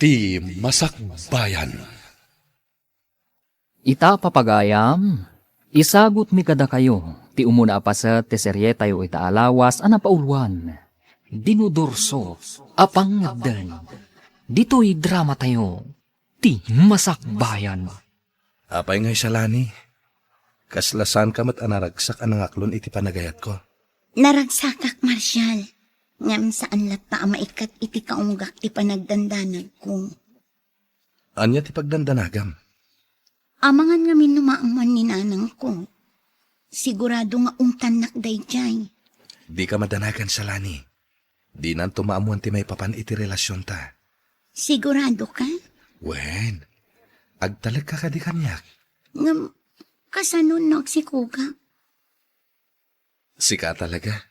Ti Masakbayan. Ita papagayam, isagot mi kada kayo, ti umuna apasat ti serye tayo ita alawas anapaulwan. Dinudorso, apangagdan. Dito'y drama tayo, ti Masakbayan. Apay ngay salani. Kaslasan ka mat anaragsak anangaklon iti panagayat ko. Naragsakak, Marshal. Ngam saan lata maikat iti kaunggak ti panagdandanag ko. Anya ti pagdandanagam. Amangan nga minumaaman ni nanang ko. Sigurado nga ungtanak dayjay. Di ka madanagan salani. Di nan tumaamuan ti may papan iti relasyon ta. Sigurado ka? Wen, agtalag ka di kanyak. Ngam, kasanon nagsikuga. Sika talaga.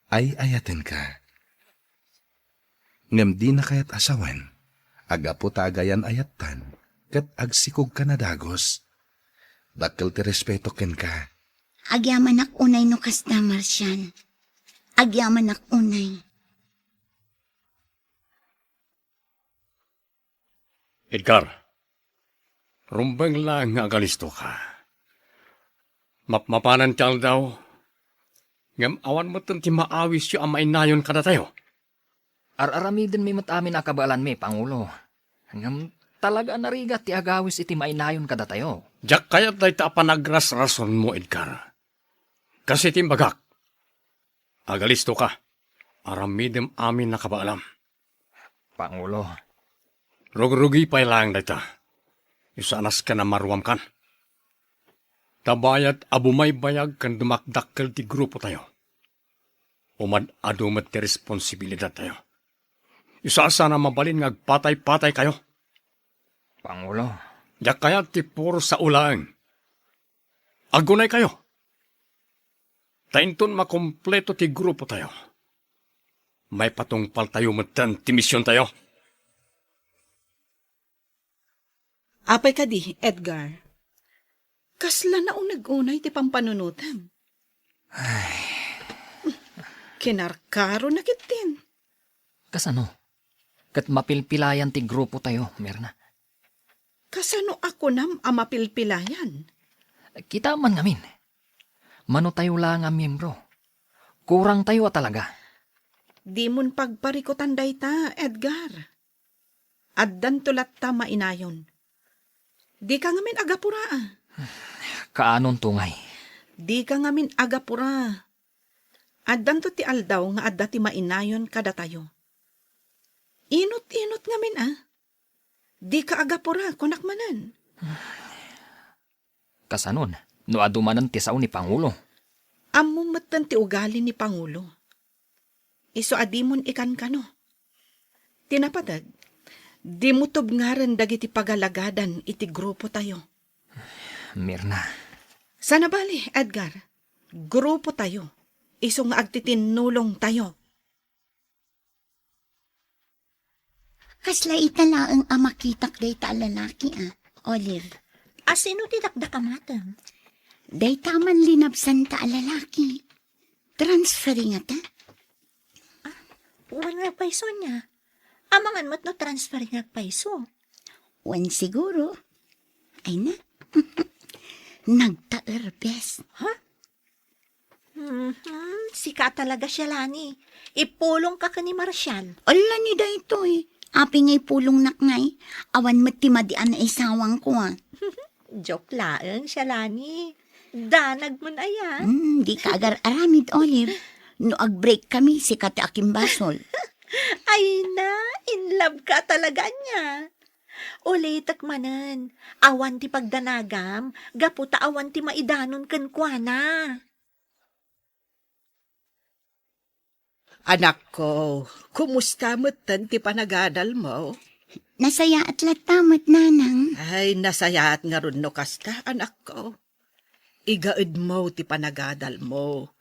Ay ayaten ka. Ngam di na kayat asawan. Agapo tagayan ayatan. Kat agsikog ka na dagos. Dakkel ti respeto ken ka. Agyaman ak unay no kasta, Marshal. Agyaman ak unay. Edgar, rumbang lang nga agalisto ka. Mapanan tiyal daw. Ngam awan mo ti maawis yu amay nayon kada tayo. Ar-aramidin mi matamin akabalan mi, Pangulo. Ngam talaga narigat ti agawis iti mainayon kada tayo. Jak kayat day ta panagras rason mo, Edgar. Kasi timbagak. Agalisto ka. Aramidem amin nakabaalam. Pangulo, Rugrugi pa lang day ta. Isanas ka na maruam kan. Tabayat abumay bayag kan dumakdakkel ti grupo tayo. Umad adumat ti responsibilidad tayo. Isasa na mabalin nga patay-patay kayo. Pangulo. Jak kaya ti puro sa ulang. Agunay kayo. Tainton makompleto ti grupo tayo. May patungpal tayo matan ti misyon tayo. Apay ka di, Edgar. Kasla na unag-unay ti pampanunutan. Kinarkaro na kitin. Kasano? Kat mapilpilayan ti grupo tayo, Mirna. Kasano ako nam amapilpilayan? Kita man ngamin. Mano tayo lang ang miyembro. Kurang tayo talaga. Di mon pagparikutan day ta, Edgar. Addan tulat ta mainayon. Di ka ngamin agapura. Kaanon tungay. Di ka ngamin agapura. Addan to ti aldaw nga adda ti mainayon kada tayo. Inot-inot ngamin Di ka agapura, kunak manan. Kasanon, no adumanan ti sao ni Pangulo. Ammo matan ti ugali ni Pangulo. Iso adimon ikan kano. Tinapadag, di mo tubngaran dagiti pagalagadan iti grupo tayo. Mirna. Sana bali, Edgar, grupo tayo. Iso nga agtitinulong tayo. Kasla italaang amakitak day ta lalaki, Olive. Asino ti dakdakamatam? Day taman linabsan ta lalaki. Transferring ata. Uwan nga paiso niya. Amangan mo't no transfer nga paiso. Wan siguro. Ay na. Nagta-erbes. Sika talaga siya, Lani. Ipulong ka ni Marshal. Ala ni da ito Api ngay pulong nakngay. Awan matimadian na isawang ko Joke laeng siya, Lani. Danag mo na yan. Di ka agar aramid, Olive. No ag-break kami si Kati Akimbasol. Ay na, in love ka talaga niya. Ulitak manan, awan ti pagdanagam, gaputa awan ti maidanon kan kuana. Anak ko, kumusta mo ti panagadal mo? Nasaya at latamat, nanang. Ay, nasayaat nga ron no kasta, anak ko. Igaid mo ti panagadal mo.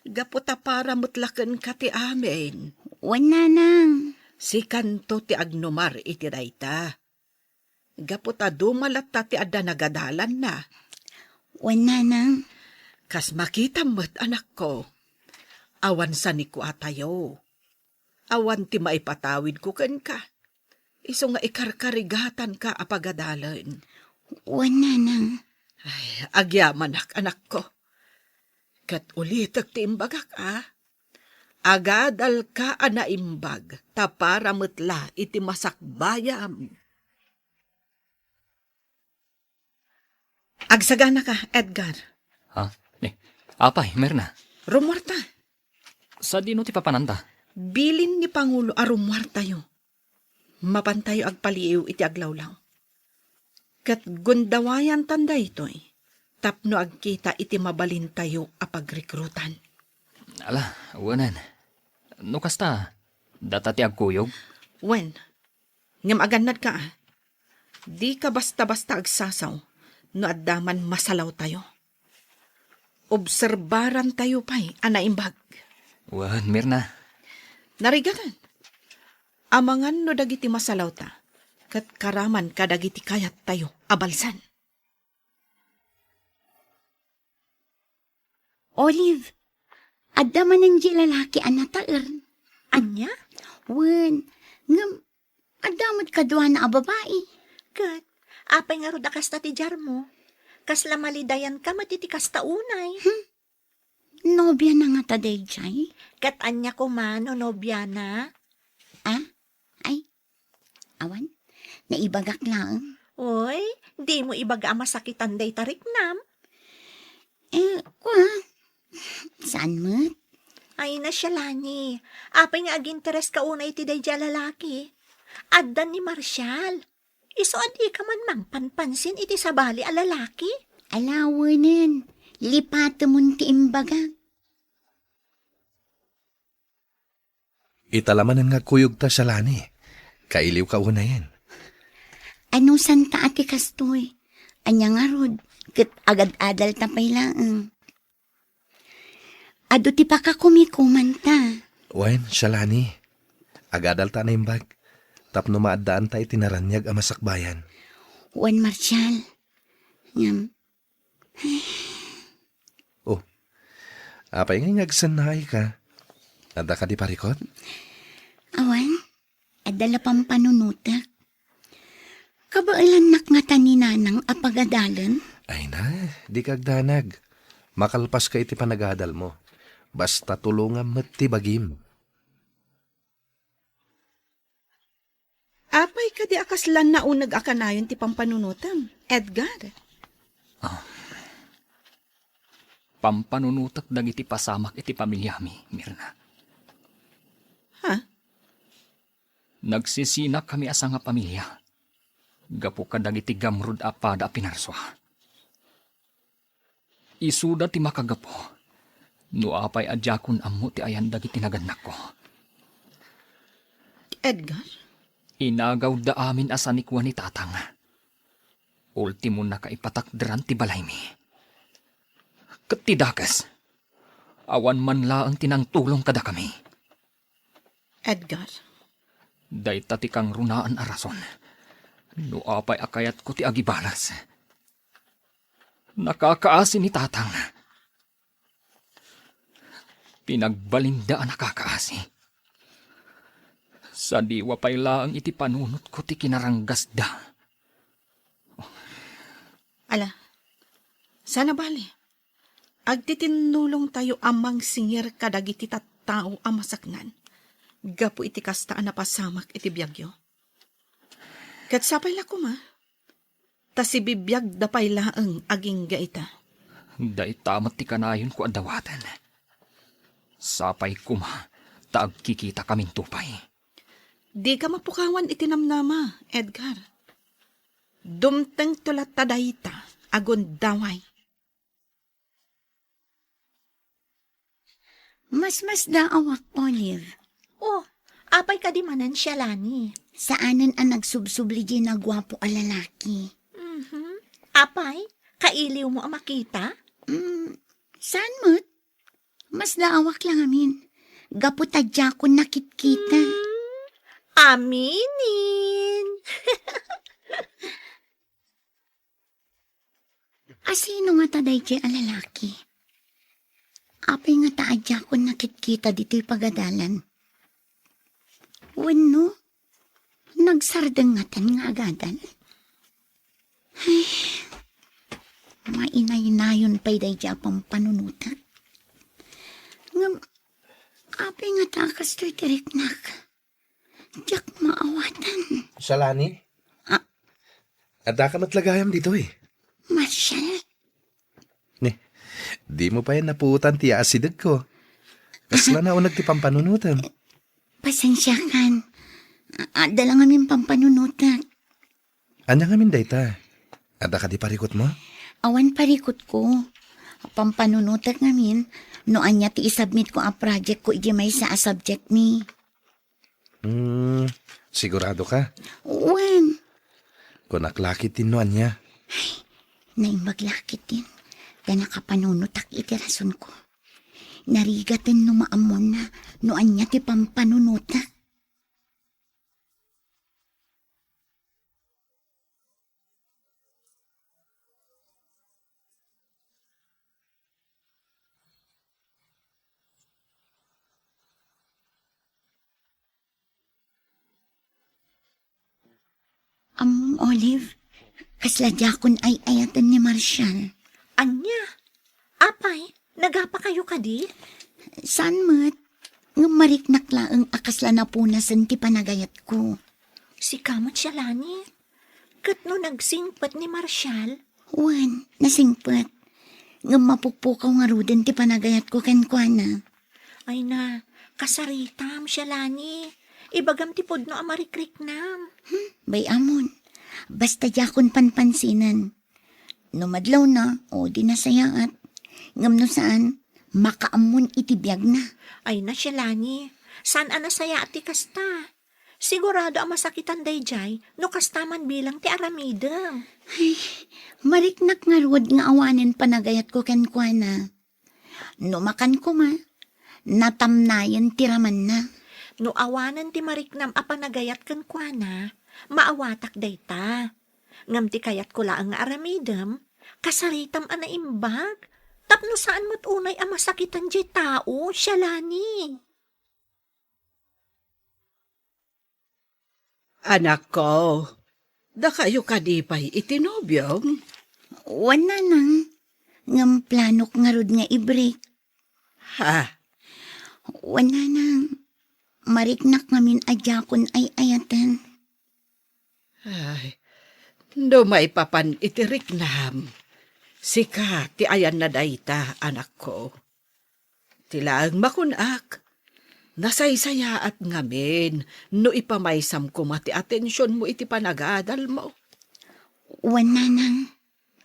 Gaputa para mutlaken ka ti amin. Wan, nanang. Si kanto ti agnomar iti dayta. Gaputa dumalat ta ti adda nagadalan na. Wan, nanang. Kas makita mo't anak ko. Awan sa ni ko atayo. Awan ti maipatawid ko ken ka. Iso nga ikarkarigatan ka apagadalan. Wala nang. Ay, agyaman anak ko. Kat ulit tiimbagak Agadal ka anaimbag, tapara metla iti masakbayam. Agsagana ka, Edgar. Ha? Apay, Mirna. Rumwarta. Sa dino ti papananta? Bilin ni Pangulo arumwarta yo. Mapantayo agpaliiw iti aglawlaw. Kat gundawayan tanda ito'y. Tapno agkita iti mabalin tayo apagrekrutan. Ala, wanan. No kasta, data ti agkuyog? Wen, ngam aganad ka Di ka basta-basta agsasaw, no addaman masalaw tayo. Obserbaran tayo pa'y anaimbag. Wan, Mirna. Narigaran. Amangan no dagiti masalaw ta, kat karaman kadagiti kayat tayo abalsan. Olive, adda man ang lalaki anataer. Anya? Wen, ngam, adamot kadwa na a babae. Kat, apay nga roda kasta ti jar mo. Kasla malidayan ka matitikas ta unay. Nobya na nga taday jay. Kat anya ko man o nobya na. Ay, awan, naibagak lang. Oy, di mo ibaga masakitan day tariknam. Saan mo? Ay na siya lani. Apay nga aginteres ka unay ti day dya lalaki. Addan ni Marshall. Iso adi ka man mang panpansin iti sabali a lalaki. Alawanin, lipata mo ti imbaga. Italamanan nga kuyog ta sa lani. Kailiw ka unayan. Ano santa ati kastoy? Anya nga rod, kat agad-adal tapay lang. Ado ti pa ka kumikumanta. Wen, siya lani. Agadal ta na imbag. Tapno maadaan ta itinaranyag ang masakbayan. Juan Marshall. Ngam, Oh, apay nga ngagsanay ka. Nada ka di parikot? awan, adala pang panunutak. Kabailan nak nga taninanang apagadalan? Ay na, di kagdanag. Makalpas ka iti panagadal mo. Basta tulungan mo ti bagim. Apay ka di akaslan na unag akanayon ti pampanunutam, Edgar. Pampanunutak dagiti pasamak iti pamilyami, Mirna. Ha? Nagsisinak kami asa nga pamilya. Gapu ka dagiti gamrud apada a pinarswa. Isuda ti makagapo. No apay adjakon ammo ti ayan dagiti naganak ko. Edgar? Inagaw da amin asanikwa ni tatang. Ultimo na kaipatakderan ti balay mi. Katidakas. Awan man laang tinangtulong kada kami. Edgar? Dayta ti kang runaan arason. No apay akayat ko ti agibalas. Nakakaasi ni tatang. Pinagbalinda ang nakakaasi. Sa diwa pa'y laang iti panunot ko ti kinaranggasda. Ala, sana bali. Agtitinulong tayo amang singir kadagiti tattao amasaknan. Gapu iti kastaan na pasamak iti biyagyo. Kat sapay la kuma. Ta si bibiyag dapay laang aging gaita. Day tamat ti kanayon ko adawatan. Sapay kuma, taag kikita kaming tupay. Di ka mapukawan itinamnama, Edgar. Dumteng tulat tadayta, agon daway. Mas daawak, Olive. Oh, apay ka di manan siya lani. Saanan ang nagsubsubli na gwapo a lalaki? Apay, kailiw mo ang makita? Saan mo't? Mas daawak lang amin. Gaputadya ko nakit-kita. Aminin! Asino nga taday di a lalaki? Apay nga taadya ko nakit-kita dito'y pagadalan. Wano? Nagsardengatan nga agadan. Ay, mainay-nayon pa'y day pang panunutak. Ngam, apay nga takas to'y tiriknak. Diyak maawatan. Salani? Ah. Ada ka matlagayam dito eh. Marshal, Di mo pa yan napuutan ti asidag ko. Kasla na unag ti pampanunutan. pasensya kan. Dala nga min pampanunutak. Anya nga min dayta? Ada ka di parikot mo? Awan parikot ko. Pampanunutak ngamin, no anya ti isubmit ko a project ko iji may sa a subject mi. Sigurado ka? Uwan, Kung naklakit din no anya. naimaglakit din. Kaya nakapanunutak iti rason ko. Narigatin no maamon na no anya ti pampanunutak. Olive, kasladya kon ay ayatan ni Marshall. Anya? Apay, nagapa kayo kadi? San mat? Nga mariknak laang akasla na punasan ti panagayat ko. Si kamot siya lani. Kat no nagsingpat ni Marshall, Wan, nasingpat. Nga mapukpukaw nga ruden ti panagayat ko kenkwana. ay na, kasaritam siya lani. Ibagam ti podno amarikrik nam. Bay amon, basta yakon panpansinan. Numadlaw na, o di nasayaat. Ngam no saan, makaamon itibiyag na. Ay na siya lani. San anasaya ati kasta? Sigurado ang masakitan dayjay no kastaman bilang ti aramidem. Mariknak nga ruod nga awanin panagayat ko kenkwana. Numakan ko ma, natamnayan tiraman na. No awanan ti mariknam a panagayat ken kuana, maawatak dayta. Ngam ti kayat ko laang nga aramidem, kasaritam ana imbag. Tapno saan mo't unay a masakitan di tao, siya lani. Anak ko, da kayo kadipay itinobyo. Wana nang, ngam planok nga rod nga i-break. Ha? Wana nang, mariknak ngamin adyakon ay ayatan. Ay, do maipapan itirik nam. Sika, ti ayan na dayta, anak ko. Tilaang makunak. Nasaysayaat ngamin, no ipamaysam ko mati atensyon mo iti panagadal mo. Wana nang,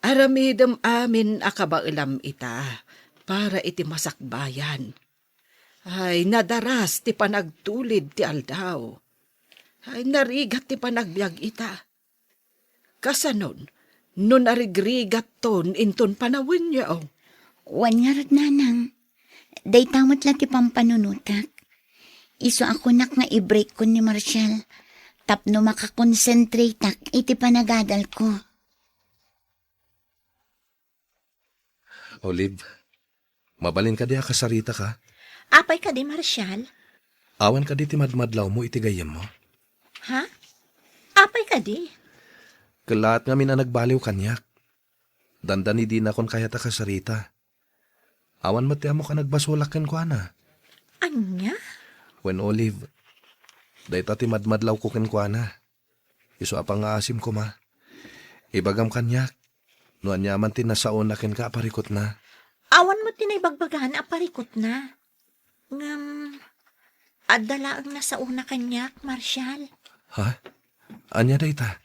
Aramidem amin akabailam ita, para iti masakbayan. Ay, nadaras ti panagtulid ti aldaw. Ay, narigat ti panagbiag ita. Kasanon, no narigrigat ton inton panawin niya, oh. wan nga rod nanang. Day tamot lang ti pampanunutak. Iso ako nak nga i-break ko ni Marshall. Tapno makakonsentrate tak iti panagadal ko. Olive, mabalin ka di akasarita ka. Apay ka di, Marshall? Awan ka di ti madmadlaw mo iti gayem mo. Ha? Apay ka di? Kalaat nga min ang nagbaliw kanyak. Dandani di na kon kaya ta kasarita. Awan mati mo ka nagbasulak ken kuana. Anya? When Olive, dayta ti madmadlaw ko ken kuana. Iso apang aasim ko ma. Ibagam kanyak. No anyaman ti nasaon na ken ka aparikot na. Awan mo tinaybagbagan a parikot na. Ngam, adala ang nasa una kanyak, Marshall. Ha? Anya dayta?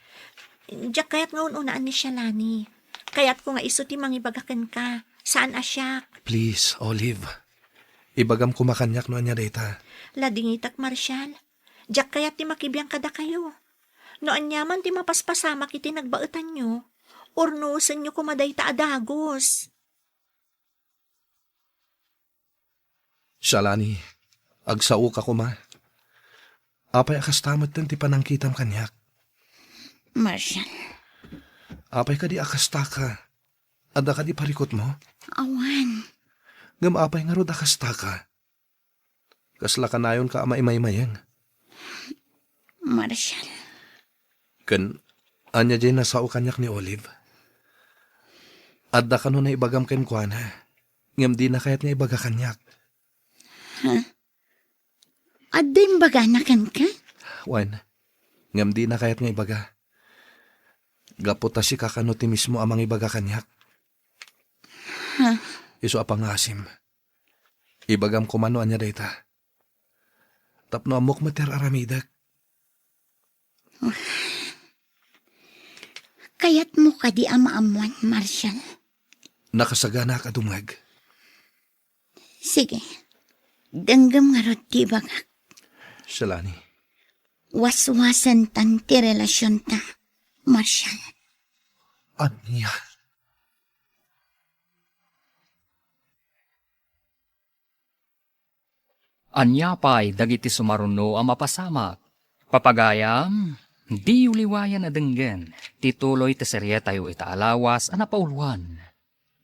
Diyak kayat nga unaan ni siya lani. Kayat ko nga iso ti mangibagakan ka. Saan asyak? Please, Olive. Ibagam ko makanyak no anya dayta. Ladingitak, Marshall. Diyak kayat ti makibiyang kada kayo. No anyaman ti mapaspasamak iti nagbaetan nyo. Ornusan nyo kumaday ta adagos. Shalani, agsao ka ko ma. Apay akastamat din ti panangkitam kanyak. Marshall, Apay ka di akasta ka. Ada ka di parikot mo. awan. Ngam apay nga rod akasta ka. Kasla ka nayon ka ama imaymayang. Marshall, Kan, anya dyan nasao kanyak ni Olive. Adda ka nun na ibagam ken kuana. Ngam di na kayat nga ibaga kanyak. Aday baganakan ka? Wan, ngam di na kayat nga ibaga. Gaputa si kakano ti mismo amang ibaga kanyak. Iso apang asim. Ibagam kumano anya dayta. Tapno amok mater aramidak. Kayat mo ka di ama-amuan, Marshall. Nakasagana ka dumag. Sige. Danggam nga rod ti bagak. Salani. Waswasan tan ti relasyon ta, Marshall. Anya? Anya pa'y dagiti sumaruno ang mapasamak. Papagayam, di uliwayan na denggen, tituloy ti serye tayo itaalawas ang napauluan.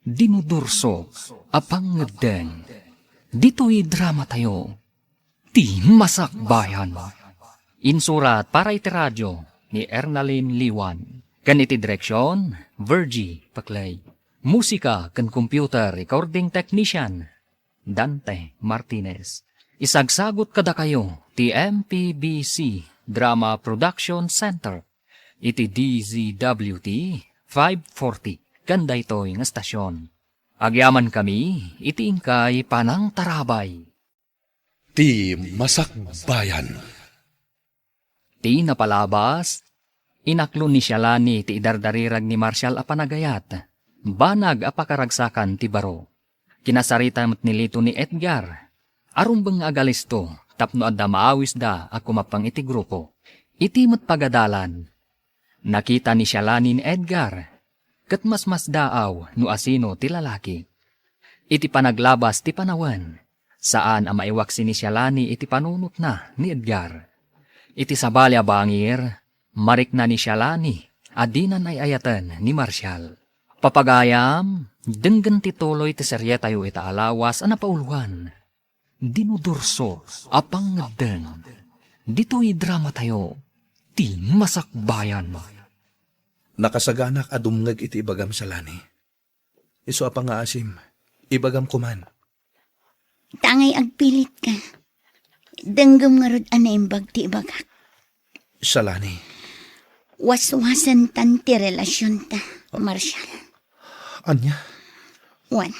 Dinudurso, apang ngedeng. Dito'y drama tayo, ti masakbayan. Insurat para iti radyo ni Ernalyn Liwan. Ganiti direksyon, Virgie Paclay. Musika kan computer recording technician, Dante Martinez. Isagsagot kada kayo, ti MPBC Drama Production Center. Iti DZWT 540, kanda ito'y nga stasyon. Agyaman kami, iti ingkay panang tarabay. Ti masakbayan. Ti napalabas, inaklo ni Shalani ti idardarirag ni Marshall a panagayat. Banag a pakaragsakan ti baro. Kinasarita mo't nilito ni Edgar. Arumbang agalisto, tapno adda maawis da a kumapang iti grupo. Iti mo't pagadalan. Nakita ni Shalani ni Edgar. Kat mas daaw no asino ti lalaki. Iti panaglabas ti panawan. Saan ang maiwaksi ni Shalani iti panunot na ni Edgar. Iti sabali a bangir, marik na ni Shalani, adinan ay ayatan ni Marshall. Papagayam, denggan tituloy ti serye tayo itaalawas a napauluan. Dinudurso, apang ngedeng. Dito'y drama tayo, ti masakbayan. Nakasaganak adumngag iti ibagam salani. Iso apang asim, ibagam kuman. Tangay agpilit ka. Danggam nga rod anaimbag ti bagak. Salani. Waswasan tan ti relasyon ta, Marshall. Anya? Wan,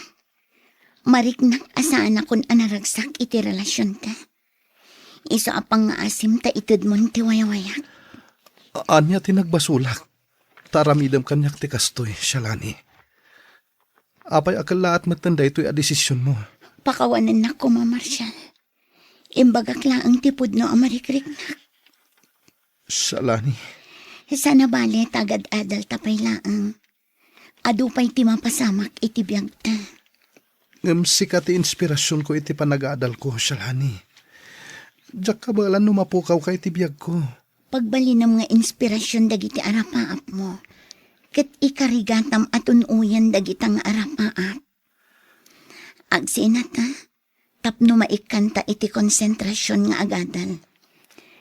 mariknak asaan akon anaragsak iti relasyon ta. Iso apang nga asim ta itud mon ti wayawayak. Anya tinagbasulak. Taramidam kanyak ti kastoy, Shalani. Apay akalaat matanda ito'y adesisyon mo. Pakawanan na ko, Ma Marshall. Imbagak laang tipod no amarikrik na. Shalani. Sana bale tagad adal tapay laang. Adupay ti mapasamak iti biyag ta. Ngam sikat ti inspirasyon ko iti panag-aadal ko, Shalani. Diyak kabalan numapukaw ka iti biyag ko. Pagbalinam nga inspirasyon dagiti arapaap mo. Ket ikarigatam atun uyan dagitang arapaap. Agsinata, tapno maikanta iti konsentrasyon nga agadal.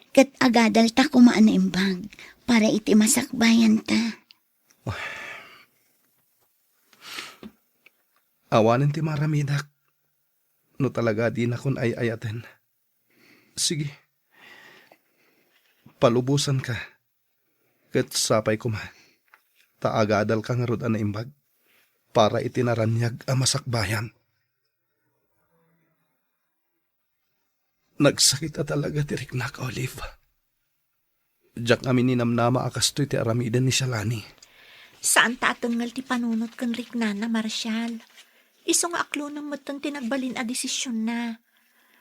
Ket agadal ta kumaan na imbag para iti masakbayan ta. Awanan ti maramidak. No talaga di na kun ay ayaten. Sige. Palubusan ka. Ket sapay kuma. Taagadal ka nga rod na imbag. Para itinaranyag ang masakbayan. Nagsakit na talaga ti Riknak, Olive. Diyak amin ninamnama akastoy ti aramidan ni Shalani. Saan ta atungal ti panunot kan Riknana, Marshall? Iso nga aklo ng matan tinagbalin a desisyon na.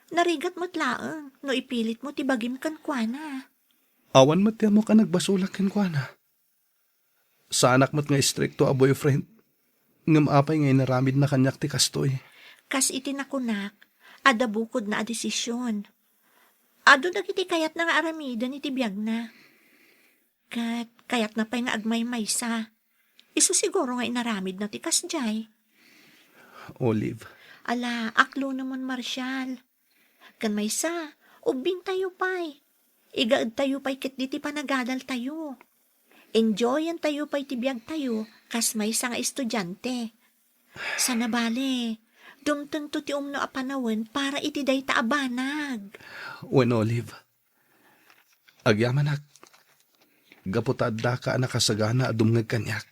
Narigat mo't laang, no ipilit mo ti bagim kan kuana. Awan matya mo ka nagbasulak ken kuana. Sa anak mo't nga istrikto a boyfriend. Ngam apay ngay naramid na kanyak ti kastoy. Kas iti nakunak, ada bukod na a desisyon. Ado dagiti kayat na nga aramidan iti biyag na. Kayat na pa'y nga agmay maysa. Isu siguro nga inaramid na ti kasjay. Olive. Ala, aklo naman, Marshall. Kan maysa, ubing tayo pa'y. Igaad tayo pa'y ket diti panagadal tayo. Enjoyan tayo pa'y tibiyag tayo, kas may nga estudyante. Sana bale, dumteng to ti umno a panawin para iti day taabanag. Wen Olive, agyaman ak, gaputad da ka nakasagana a dumngeg kanyak.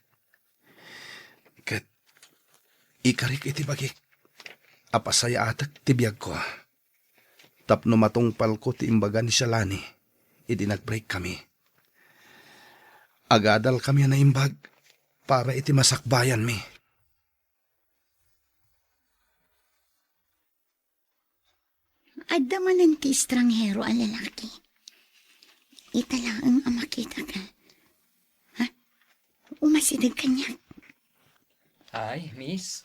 Ket, ikarik iti bagik, apasaya atak tibiyag ko. Tapno matungpal ko ti imbaga ni Shalani, idi nag-break kami. Agadal kami na imbag para iti masakbayan mi. Adda manan ti estranghero a lalaki. Italaang makita ka. Ha? Umasidag kanya. Ay, miss.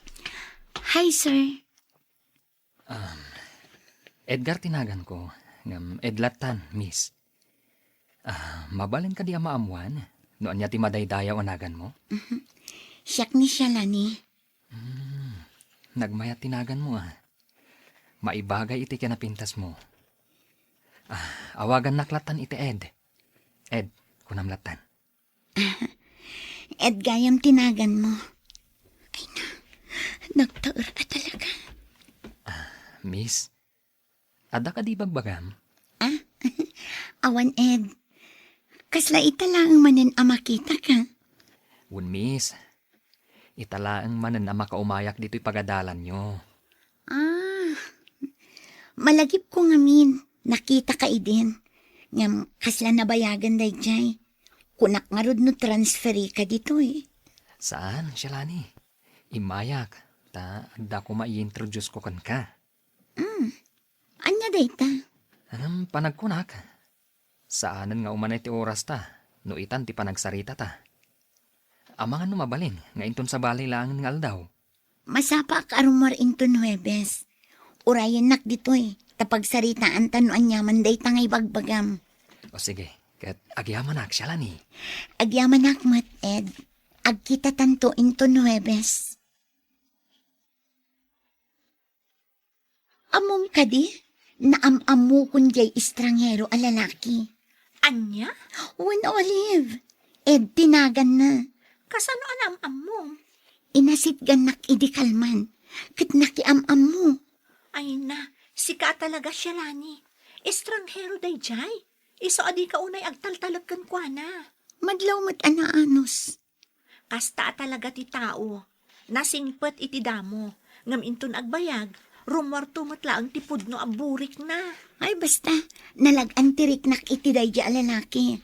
Hi, sir. Edgar tinagan ko. Ngam Edlatan, miss. Mabalin ka di maamuan. Noon niya ti madaydayaw anagan mo. Siyak ni Shalani. Nagmayat tinagan mo Maibagay iti kinapintas mo. Awagan naklatan iti Ed. Ed, kunamlatan. Ed gayam tinagan mo. Ay na, nagtaur ka talaga. Miss, ada ka di bagbagam? Awan, Ed. Kasla italaang manan makita ka. Un miss, italaang manan na makaumayak dito'y pagadalan nyo. Malagip ko ngamin. Nakita ka idin. Ngam kasla nabayagan day jay. Kunak nga rod no transferi ka dito Saan, Shalani? Imayak. Da ko mai-introduce ko kan ka. Anya day ta? Anong panagkunak? Saanan nga umanay ti oras ta? No itan ti panagsarita ta. Amangan no mabalin, nga inton sa balay lang ng aldaw. Masapa ka arumar into Nuebes. Urayan nak dito Tapag saritaan tanuan yaman day tangay bagbagam. O sige, kat agyaman ak, Shalani. Agyaman akmat, Ed. Agkita tanto into Nuebes. Among kadi, naamamu kun jay estranghero a lalaki. Anya? Wen Olive, Ed tinagan na. Kasano anam-am mo? Inasitgan nak idikalman. Kat nakiam-am mo. Ay na, sika talaga siya, Lani. Estranghero day jay. Iso adi ka unay agtaltalag kan kwa na. Madlaw mat anaanos. Kasta talaga ti tao. Nasingpet iti damo. Ngam inton agbayag, rumorto matlaang tipod no aburik na. Ay basta, nalag-antirik nak iti day ja lalaki.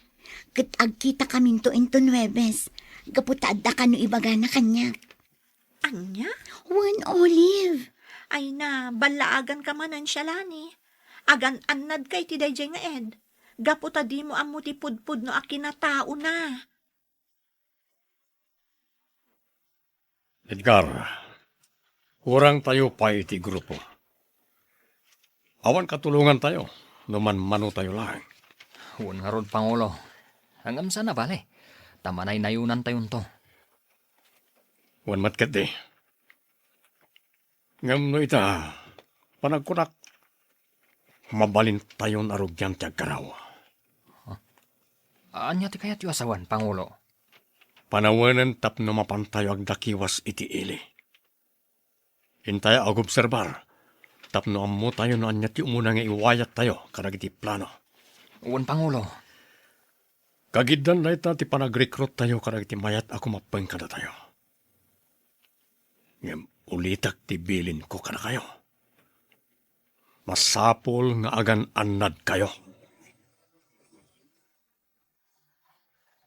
Kat agkita kaminto into Nuebes. Gaputad da kano ibaga na kanya. Anya? Wen Olive. Ay na, balaagan ka manan siya, Lani. Agan annad kay ti dayjay nga Ed. Gaputa di mo amu ti pudpud no akinatao na. Edgar, kurang tayo pa iti grupo. Awan katulungan tayo, numan mano tayo lang. Un nga rod, Pangulo. Hanggang sana bale. Tamanay nayunan tayon to. Wan matkat di. Ngam no ita, panagkunak, mabalin tayo narugyan ti agkaraw. Anya ti kayat yu asawan, Pangulo? Panawanan tapno mapantayo agdakiwas iti ili. Hintaya agobserbar, tapno ammo tayo no anya ti umuna nga iwayat tayo karag iti plano. Un, Pangulo. Kagiddan na ita ti panag-recruit tayo karag iti mayat ako mapeng kada tayo. Ngam ulitak ti bilin ko kada kayo. Masapol nga agan annad kayo.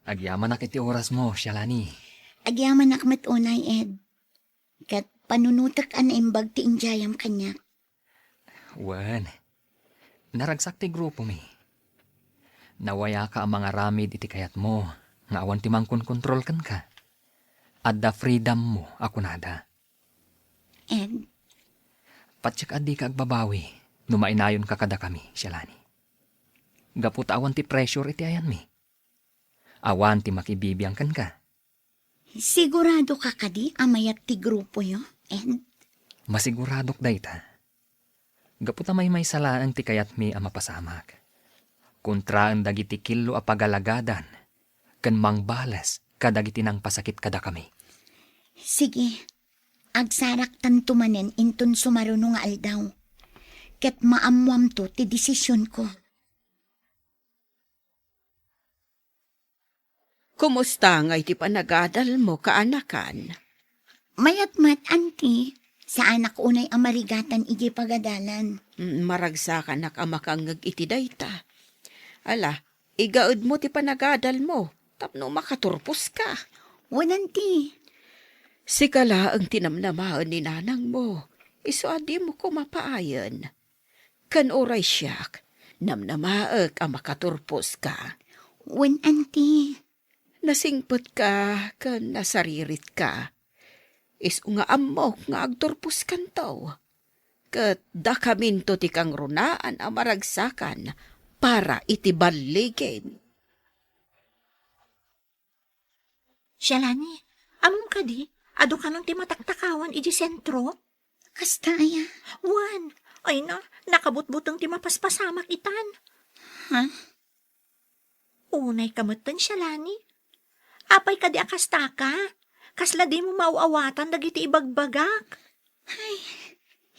Agyaman nak iti oras mo, Shalani. Agyaman akmat unay, Ed. Kat panunutak an imbag ti injayam kanya. Wan. Naragsak ti grupo mi. Nawaya ka ang mga ramid iti kayat mo. Nga awan ti mangkon kontrol kan ka. Adda freedom mo, ako nada. Ed, Patsik adi ka agbabawi. Numainayon ka kada kami, Shalani. Gaput awan ti pressure iti ayan mi. Awan ti makibibiyang kan ka. sigurado ka kadi amayat ti grupo yo, Ed? Masiguradok dayta. Gaputa may salaan ti kayat mi ang mapasamak. Kontraan dagiti kilo a pagalagadan. ken mangbalas kadagiti nang pasakit kada kami. Sige, agsarak tanto manen inton sumaruno nga aldaw. Ket maamwam to ti desisyon ko. Kumusta nga iti panagadal mo, kaanakan? Mayat-mat, auntie. Sa anak unay amarigatan iji pagadalan. Maragsakan nak amakangag iti dayta. Ala, igaud mo ti panagadal mo, tapno makaturpos ka. Auntie. Sikala ang tinamnamaan ni nanang mo, iso adi mo ko mapaayan. Kan oray siyak, namnamaak ang makaturpos ka. Auntie. Nasingpot ka, kan nasaririt ka. Iso nga amok nga agturpos kantaw. Kat dakaminto ti kang runaan ang maragsakan para itibaligin. Shalani, amom ka di? Ado ka nang timataktakawan iji sentro? Kasta aya. Wan, ay na, nakabutbutang timapaspasamak itan. Ha? Unay kamutan, Shalani. Apay ka di akastaka. Kasla di mo mauawatan dagiti ibagbagak.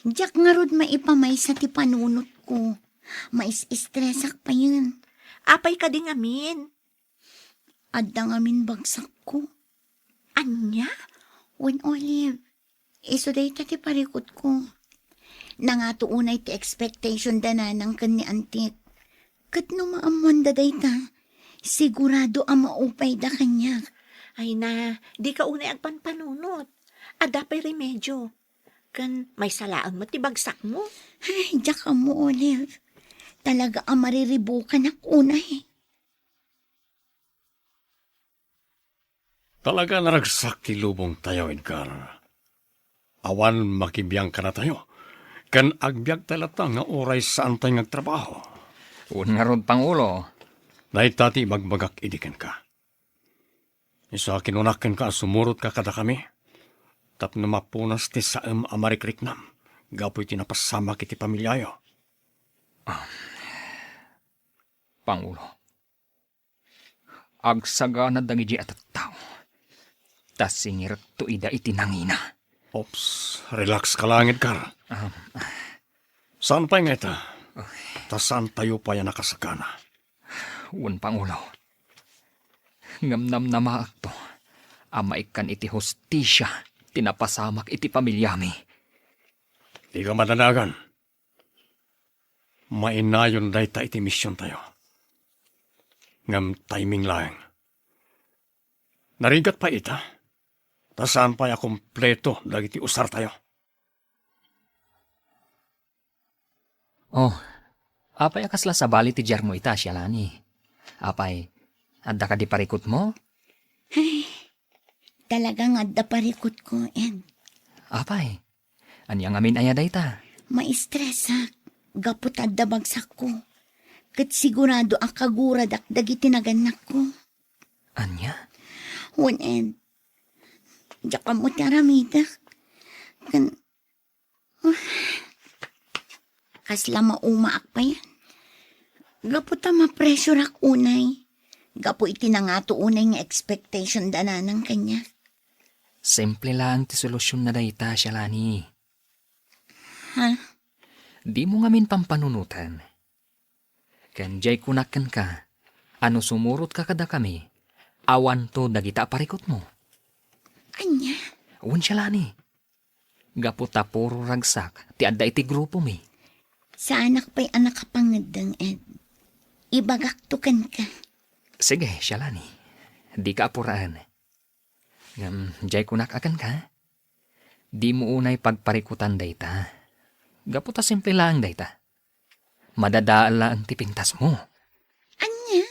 Diyak nga rod maipamay sa ti panunot ko. Mais-istresak pa yun. Apay ka di ngamin. Adda ngamin bagsak ko. Anya? Olive. Iso day ti parikot ko. Nangatuunay ti expectation dananang kan ni antit. Kat no maamuan da day ta. Sigurado ang maupay da kanya. Ay na, di ka unay agpanpanunot. Adapay remedyo. Kan may salaan mo tibagsak mo. Ay, diyak ka mo, Olive. Talaga ang mariribukan ako unay. Talaga naragsak ti lubong tayo, Edgar. Awan makibiyang ka na tayo. Kan agbyag talata nga oray saan tayo ngagtrabaho. Nga rod, Pangulo. Naitati magbagak idikan ka. Isa kinunakan ka sumurot ka kada kami. Tapno mapunas ti saem amarikriknam. Gapoy tinapasama kiti pamilyayo. Pangulo. Agsaga na dagiji at tao. Tas singir to ida itinangina. Ops, relax ka lang, Edgar. Saan pa nga ita? Saan tayo pa yan nakasagana? Pangulo. Ngamnam na maak to. Amaikan iti hostisya. Tinapasamak iti pamilyami. Di ka madanagan. Mainayon day ta iti misyon tayo. Ngam timing lang. Narigat pa ita. Saan pa ya kompleto dagiti usar tayo? Apay akasla sa bali ti Jarmo ita, Shalani. Apay, adda ka di parikot mo? Talagang adda parikot ko, Ed. Apay, anyang amin ayaday ta. Maistresa. Gapot adda bagsak ko. Kat sigurado ang kaguradak dagiti naganak ko. Anya? Ed. Diyak ka mo taramida. Kasla maumaak pa yan. Gapo ta ma-pressure ak unay. Gapo iti na nga to unay nga expectation dananang kanya. Simple lang ti solusyon na dayta, Shalani. Ha? Di mo ngamin pampanunutan. Kanjay kunakan ka. Ano sumurot ka kada kami. Awan to dagita parikot mo. Anya? Shalani. Gapo ta puro ragsak. Ti adda iti grupo mi. Sa anak pa'y anak kapangadang, Ed. Ibagaktukan ka. Sige, Shalani. Di ka apuraan. Jay kunak akan ka. Di mo unay pagparikutan dayta. Gaputa simple lang dayta. Madadaal lang ti pintas mo. Anya?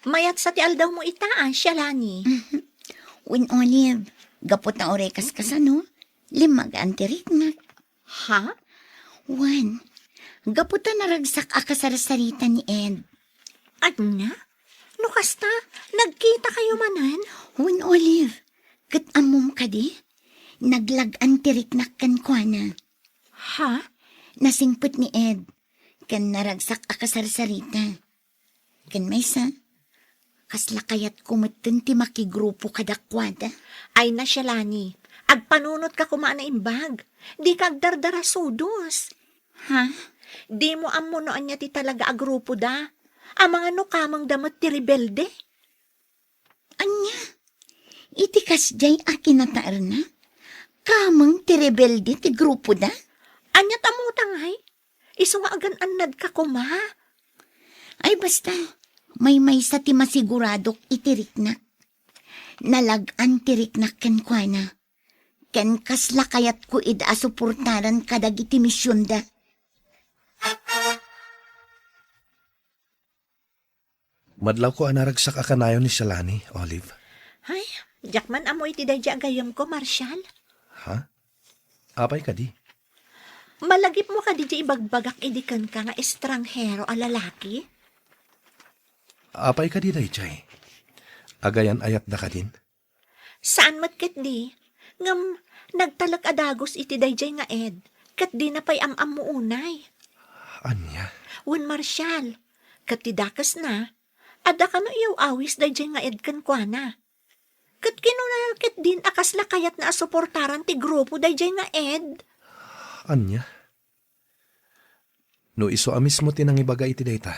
Mayat sa ti aldaw mo itaan, Shalani. Olive. Gapot na orekas ka sa no? Limag antirik na. Ha? Gapot na naragsak akasarasarita ni Ed. Anya? No kasta, nagkita kayo manan? Olive. Kat amom ka di? Naglag antirik na kan kwa na. Ha? Nasingput ni Ed. Kan naragsak akasarsarita. Kan maysa, kasla kayat kumutun ti makigrupo kadakwada. Ay na siya, Lani. Agpanunot ka kumaan na imbag. Di ka agdardara sudos. Ha? Di mo amunoan niya ti talaga agrupo da. Ang mga nukamang damot ti rebelde. Anya? Iti kasjay akinataar na? Kamang ti rebelde ti grupo da? Anya tamutang ay. Iso nga agan anad ka kuma. Ay basta, may sa ti masiguradok itiriknak. Nalagan tiriknak ken kuana. Ken kasla kayat ko ida suportaran kadag iti misyon da. Madlaw ko anaragsak akanayon ni Shalani, Olive. Ay, jakman amoy ti dadya agayam ko, Marshal. Ha? Apay ka di? Malagip mo ka di ibagbagak idikan ka nga estranghero a lalaki? Apay ka di, Dayjay. Agayan ayat da ka din? Saan mat ket di? Ngam, nagtalak adagos iti dayjay nga ed. Kat di na pa'y am mo unay. Anya? Wen Marshal, kat ti dakas na, ada ka no iyaw awis dayjay nga ed kan kwa na. Kat kinunal ket din akasla kayat na asuportaran ti grupo dayjay nga ed. Anya? No iso amis mo tinang ibaga iti dayta.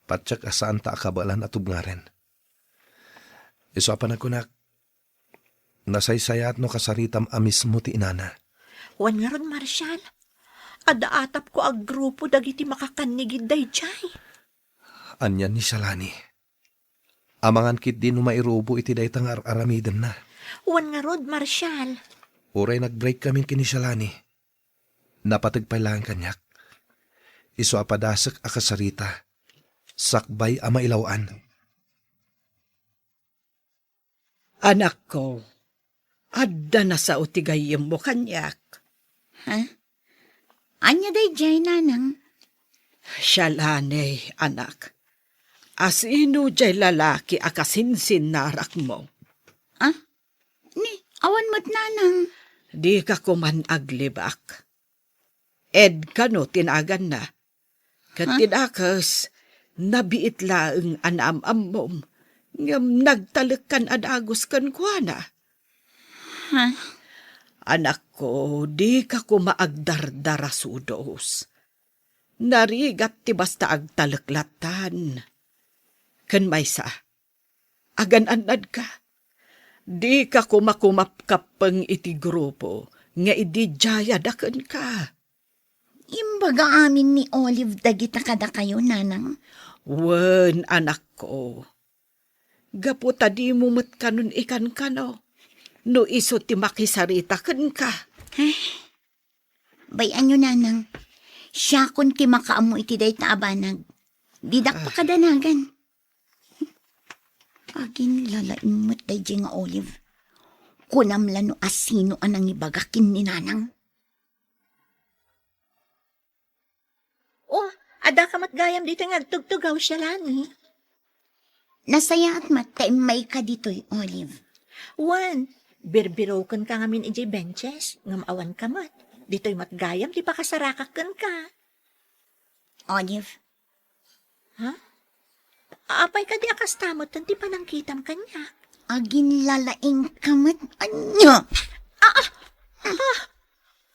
Patsak asaan ta akabalan at ubngaren. Iso apan ako nasaysayat no kasaritam amis mo ti inana. Wan nga ron, Marshal. Ada atap ko ag grupo dagiti makakanigid dayjay. Anyan ni Shalani. Amangan kit din no mairubo iti daytang aramiden na. Wan nga rod, Marshal. Uray nag-break kami kini Shalani. Napatagpay lang kanyak. Iso apadasak akasarita. Sakbay ama ilawan. Anak ko, adda na sa utigayim mo kanyak. Ha? Anya dayjay nanang? Shalane, anak. Asino jay lalaki akasinsin narak mo. Ah? Ni, awan mo't nanang. Di ka kuman aglibak. Ed ka no tinagan na. Katinakas, nabiit laeng anam-am mom. Ngam nagtalikan adagos kan kuana. Ha? Anak ko, di ka kumaagdardara sudos. Narigat ti basta agtalaklatan. Kan maysa, agan-anad ka. Di ka kumakumapkapang iti grupo, nga idijaya daken ka. Imbaga amin ni Olive dagita kada kayo, nanang. Wen, anak ko. Gaputa di mo mat kanun ikan kano. No iso ti makisarita ken ka. Bayan nyo, nanang. Siya kun ti makaamo iti day taabanag. Didak pa kadanagan. Agin lalain mo't day nga Olive. Kunamla no asino anang ibagakin ni nanang. Oh, ada ka matgayam dito nga agtugtugaw siya, Lani. Nasaya at may ka dito'y, Olive. Wan, birbirokan ka ngamin iji benches, ngam awan ka mat. Dito'y matgayam, di pa kasarakakan ka. Olive, Apay ka di akastamot, tanti pa nang kitam kanya. agin lalaing kamat anya.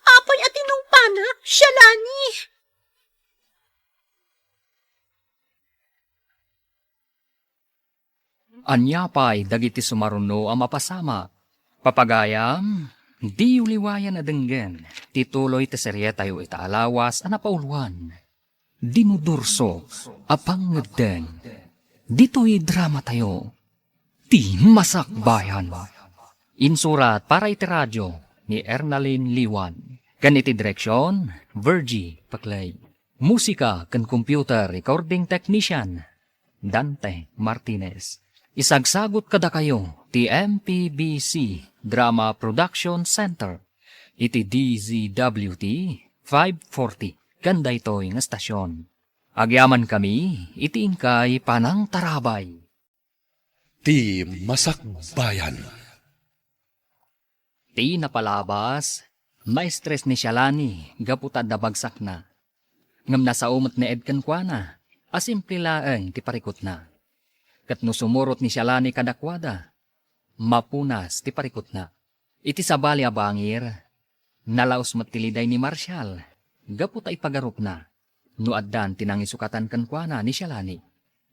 Apay atinong panak, siya, Lani. Anya pa'y dagiti sumaruno ang mapasama. Papagayam, di uliwayan na denggen. Tituloy te serye tayo itaalawas ang napauluan. Dinudurso, apang ngedeng. Dito'y drama tayo. Ti masakbayan. Insurat para iti radyo ni Ernalyn Liwan. Ganiti direksyon, Virgie Paclay. Musika kan computer recording technician, Dante Martinez. Isagsagot kada kayo, ti MPBC Drama Production Center. Iti DZWT 540, ganda ito'y nga stasyon. Agyaman kami, iti ingkay panang tarabay. Ti masakbayan. Ti napalabas, maestres ni Shalani, gaputad na bagsak na. Ngam nasa umot ni Ed kankwana, asimple laeng ti parikot na. Kat no sumurot ni Shalani kadakwada, mapunas ti parikot na. Iti sabali abangir, nalaos matiliday ni Marshall, gaputa ipagarup na. No addan tinangisukatan kankwana ni Shalani.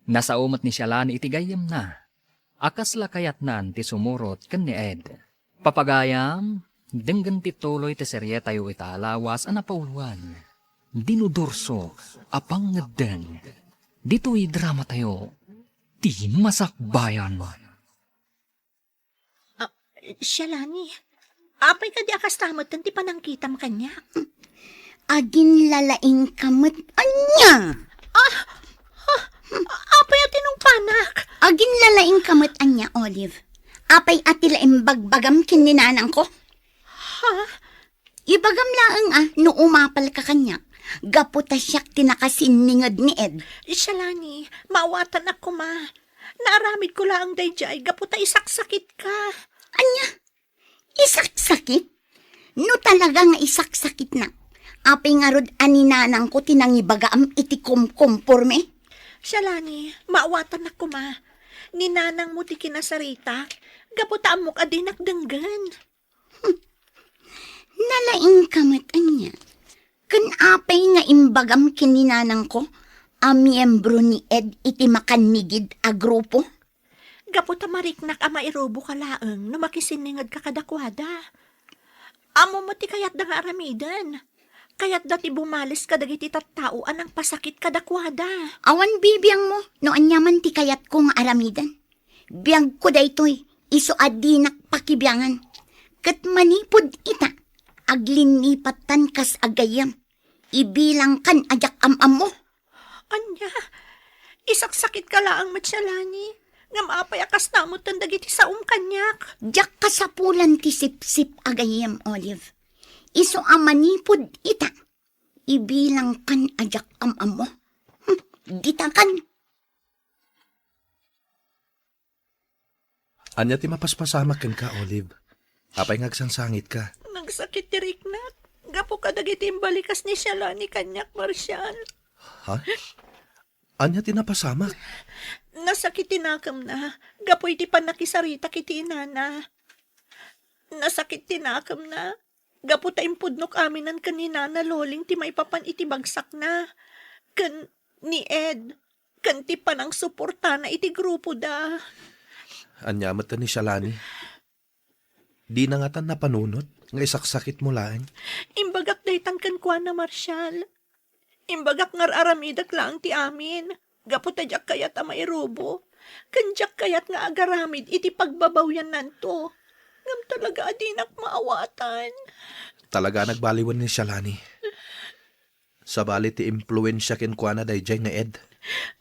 Nasa umot ni Shalani iti gayem na. Akas lakayat nan ti sumurot kan ni Ed. Papagayam, denggan ti tuloy ti serye tayo italawas anapauluan. Dinudurso, apang ngedeng. Dito'y drama tayo. Di masakbayan. Shalani, apay ka di akas tamot ti panangkitam kanya. Agin lalaing kamot anya. Apay at tinong panak. Agin lalaing kamot anya, Olive. Apay atila imbagbagam kininanang ko. Ha? Ibagam laang no umapal ka kanya. Gaputa siyak tinakasiningad ni Ed. Shalani, maawatan ako ma. Naaramid ko lang dayjay, gaputa isaksakit ka. Anya? Isaksakit? No talaga nga isaksakit na. Apay nga rod aninanang ko tinangibagaam iti kumporme. Shalani, maawatan ako ma. Ninanang mo ti kinasarita, gaputa mo ka dinak denggan. Nalaing kamat anya. Kan apay nga imbagam kininanang ko, a miyembro ni Ed iti makanigid a grupo. Gaputa mariknak a mairobo ka laeng no makisiningad ka kadakwada. Amo mo ti kayat da nga aramidan. Kayat dati bumalis ka dagiti tattauan ang pasakit kadakwada. Awan bibiyang mo, no anyaman ti kayat ko nga aramidan. Biyag ko daytoy, iso adinak pakibiyangan. Kat manipod ita, aglinipatan kas agayam. Ibilang kan ajak am-am mo. Anya, isaksakit ka laang matsyalani. Ngam apay akas namot ang dagiti saum kanyak. Jak kasapulan ti sip-sip agayam, Olive. Iso amanipod ita. Ibilang kan ajak am-am mo. Dita kan. Anya ti mapaspasamak ken ka, Olive. Apay ngagsansangit ka. Nagsakit ti riknat. Gapo ka dagiti imbalikas ni Shalani kanyak, Marshall. Ha? Anya ti napasamak? Nasakit tinakam na. Gapoy ti panakisarita kiti inana. Nasakit tinakam na. Gapo ta impudnok aminan kanina na loling ti maipapan iti bagsak na. Kan ni Ed. Kan ti panang suporta na iti grupo da. Anya mata ni Shalani. Di na nga tan napanunot. Nga isaksakit mo laeng. Imbagak daytan kan kuan na Marshall. Imbagak ngar aramidak lang ti amin. Gapo ta jak kayat a mairobo. Kanjak kayat nga agaramid iti pagbabawyan nanto. Ngam talaga adinak maawatan. Talaga nagbaliwan ni Shalani. Sabali ti impluensya ken kuana dayjay nga Ed.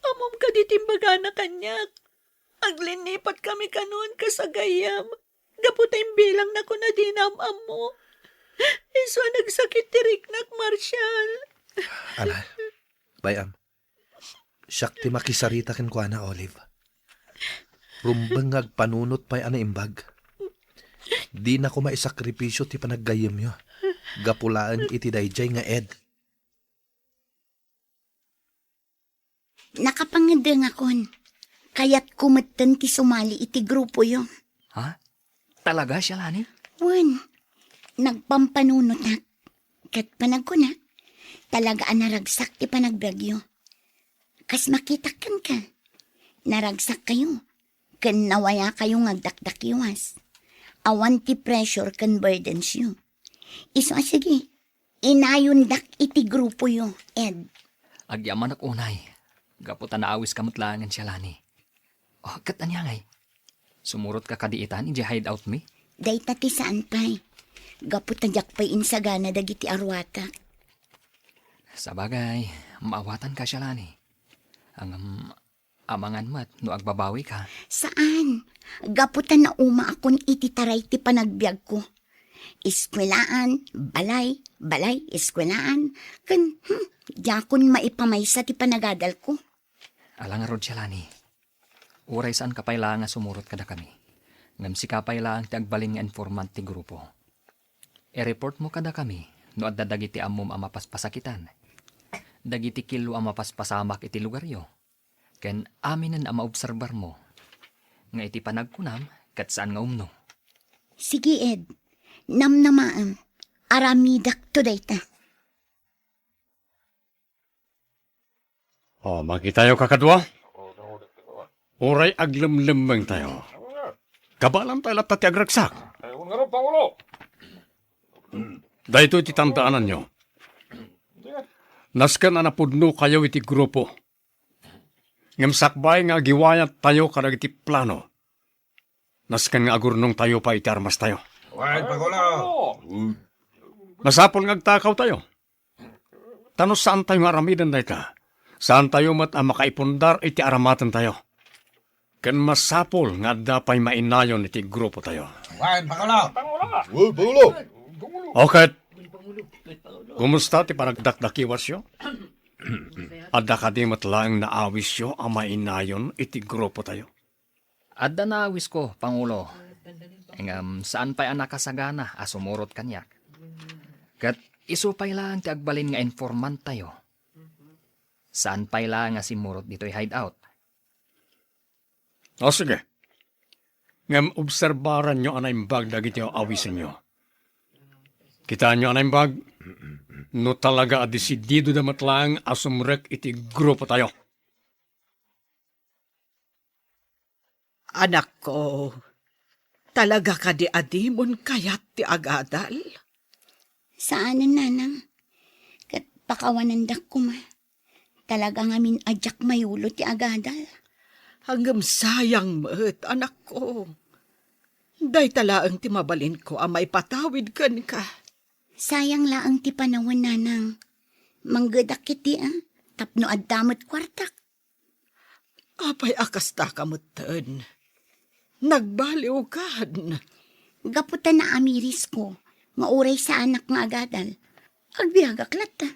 Amom ka ditimbaga na kanyak. Aglinipat kami kanon kasagayam. Gaputay bilang na ko na dinamam mo. Iso nagsakit tiriknak, Marshall. Ala, bayam. Siyak ti makisarita ken kuana, Olive. Rumbang agpanunot pa'y ana imbag. Di na ko maisakripisyo ti panaggayem yo. Gapulaan iti dayjay nga Ed. Nakapangedeng akon. Kaya't kumeten ti sumali iti grupo yo. Ha? Talaga, Shalani? Wan, nagpampanunot na. Kat panag ko na, talaga naragsak ti panagbagyo. Kas makitakan ka. Naragsak kayo. Kan nawaya kayo ngagdakdakiwas. Awan ti pressure kan burdens yo. Iso sige, inayundak iti grupo yo, Ed. Agyaman ak unay. Gaputan na awis kamot langan, Shalani. Oh, kat anyangay. Sumurot ka kadiitan, iji hideout mi? Day tati saan pa'y. Gaputadyak pa'y insagana dagiti arwata. Sabagay, maawatan ka, Shalani. Ang amangan mat, no agbabawi ka. Saan? Gaputan na uma akon iti taray ti panagbiag ko. Iskwelaan, balay, iskwelaan. Kan, yakon maipamaysa ti panagadal ko. Alang rod, Shalani. Uray saan kapayla nga sumurot kada kami. Ngam si kapayla ang ti agbalin nga informant ti grupo. E-report mo kada kami, no at dadagiti amom ang mapaspasakitan. dagiti kilo ang mapaspasamak iti lugaryo. Ken aminen ang maobserbar mo. Nga iti panagkunam, kat saan nga umno. Sige, Ed. Namnamaam. Aramidak to dayta. O, makitayo kakadwa. Uray aglemlemmeng tayo. Kabalam tayo lahat ti agragsak. Dahito iti tandaanan nyo. Nasken na napudno kayo iti grupo. Ngem sakbay nga giwayat tayo kadag iti plano. Nasken nga agurnong tayo pa iti armas tayo. Masapol nga agtakaw tayo. Tanos saan tayo nga aramidan dayta? Saan tayo mat ang makaipundar iti aramatan tayo? Ken masapol nga dapay mainayon iti grupo tayo. Okay. Kumusta ti panagdakdakiwas yo? Adda ka di matlaang naawis yo ang mainayon iti grupo tayo. Adda naawis ko, Pangulo. Saan pa'y anak kasagana asumurot kanyak. Kat isupay lang ti agbalin nga informant tayo. Saan pa'y lang nga simurot dito'y hideout. O sige. Ngam obserbaran nyo anay bag dagiti awisin nyo. Kita nyo anay bag, no talaga adesidido damat lang asumrek iti grupo tayo. Anak ko, talaga ka di adimon kayat ti agadal? Saanan, nanang? Kat pakawanandak ko ma. Talaga ngamin adyak mayulo ti agadal. Hanggang sayang met, anak ko. Day talaang ti mabalin ko ang may patawid kan ka. Sayang laang ti panawon, nanang. Manggadak kiti tapno addamot kwartak. Apay akasta kamutan. Nagbaliw kan. Gaputan na amiris ko. Nga uray sa anak nga agadal. Agbiagak lata.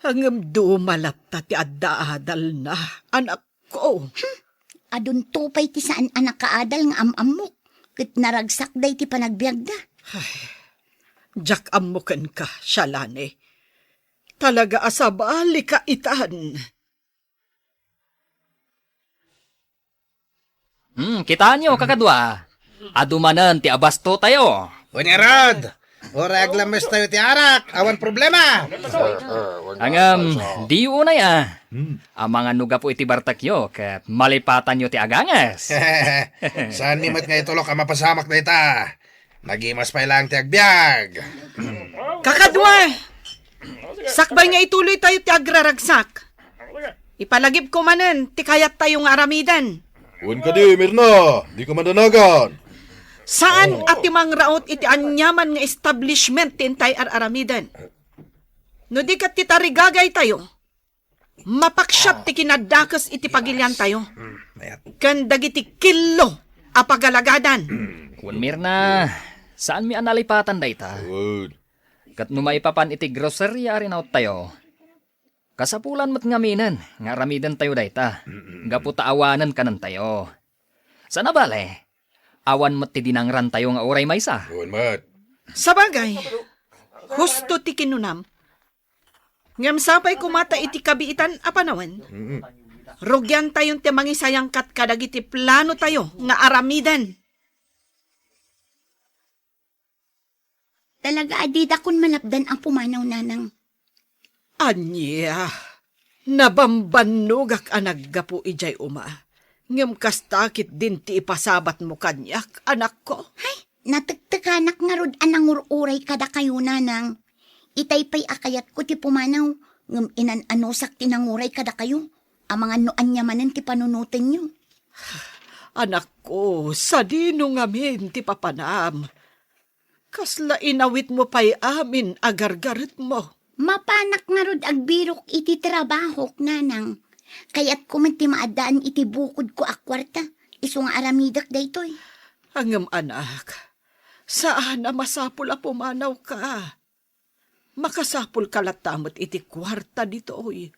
Hanggang dumalata ti adda-adal na, anak ko. Adun tupay ti saan anak kaadal nga amamok. Kat naragsak day ti panagbiagda. Jak amukan ka, Shalane. Talaga asabali ka itan. Kita nyo, kakadwa. Adumanan ti abasto tayo. Unyarod! Ora aglames tayo ti arak, awan problema. Di unay Ang mga nuga po iti bartakyo, kat malipatan nyo ti agangas. Saan ni mat nga itulok ang mapasamak na ita? Nagimas pa ilang ti agbyag. Kakadwa! Sakbay nga ituloy tayo ti agraragsak. Ipalagip ko manen, ti kayat tayong aramidan. Uwan ka di, Mirna. Di ka mandanagan. Saan at timang raot iti anyaman nga establishment tintay aramidan? No di kat titarigagay tayo, mapaksyap ti kinadakas iti pagilyan tayo. Kan dagiti kilo apagalagadan. Kun Mirna, saan mi analipatan dayta? Kat numaipapan iti grocery ari naot tayo. Kasapulan mo't ngaminan, nga aramidan tayo dayta. Gaputa awanan kanan tayo. Sana bale? Awan mo't ti dinangran tayo nga oray maysa. Uwan mat. Sabagay, husto ti kinunam. Ngam sapay kumata iti kabiitan apanawan. Rugyan tayon ti mangisayang kat kadagiti plano tayo nga aramidan. Talaga adida kun malapdan ang pumanaw, nanang. Anya, nabambanugak anaggapo ijay uma. Ngam kastakit din ti ipasabat mo kanyak, anak ko. Hay, natagtaganak nga rod anang ururay kada kayo, nanang. Itay pa'y akayat ko ti pumanaw. Ngam inananusak tinanguray kada kayo. Ang mga noanyamanan ti panunutin nyo. Anak ko, sa dino ngamin ti papanam. Kasla inawit mo pa'y amin agargarit mo. Mapanak nga rod agbirok iti trabahok, nanang. Kaya't kumanti maadaan iti bukod ko akwarta. Iso nga aramidak daytoy. Hangam anak, saan na masapul a pumanaw ka? Makasapul kalatamot iti kwarta ditoy.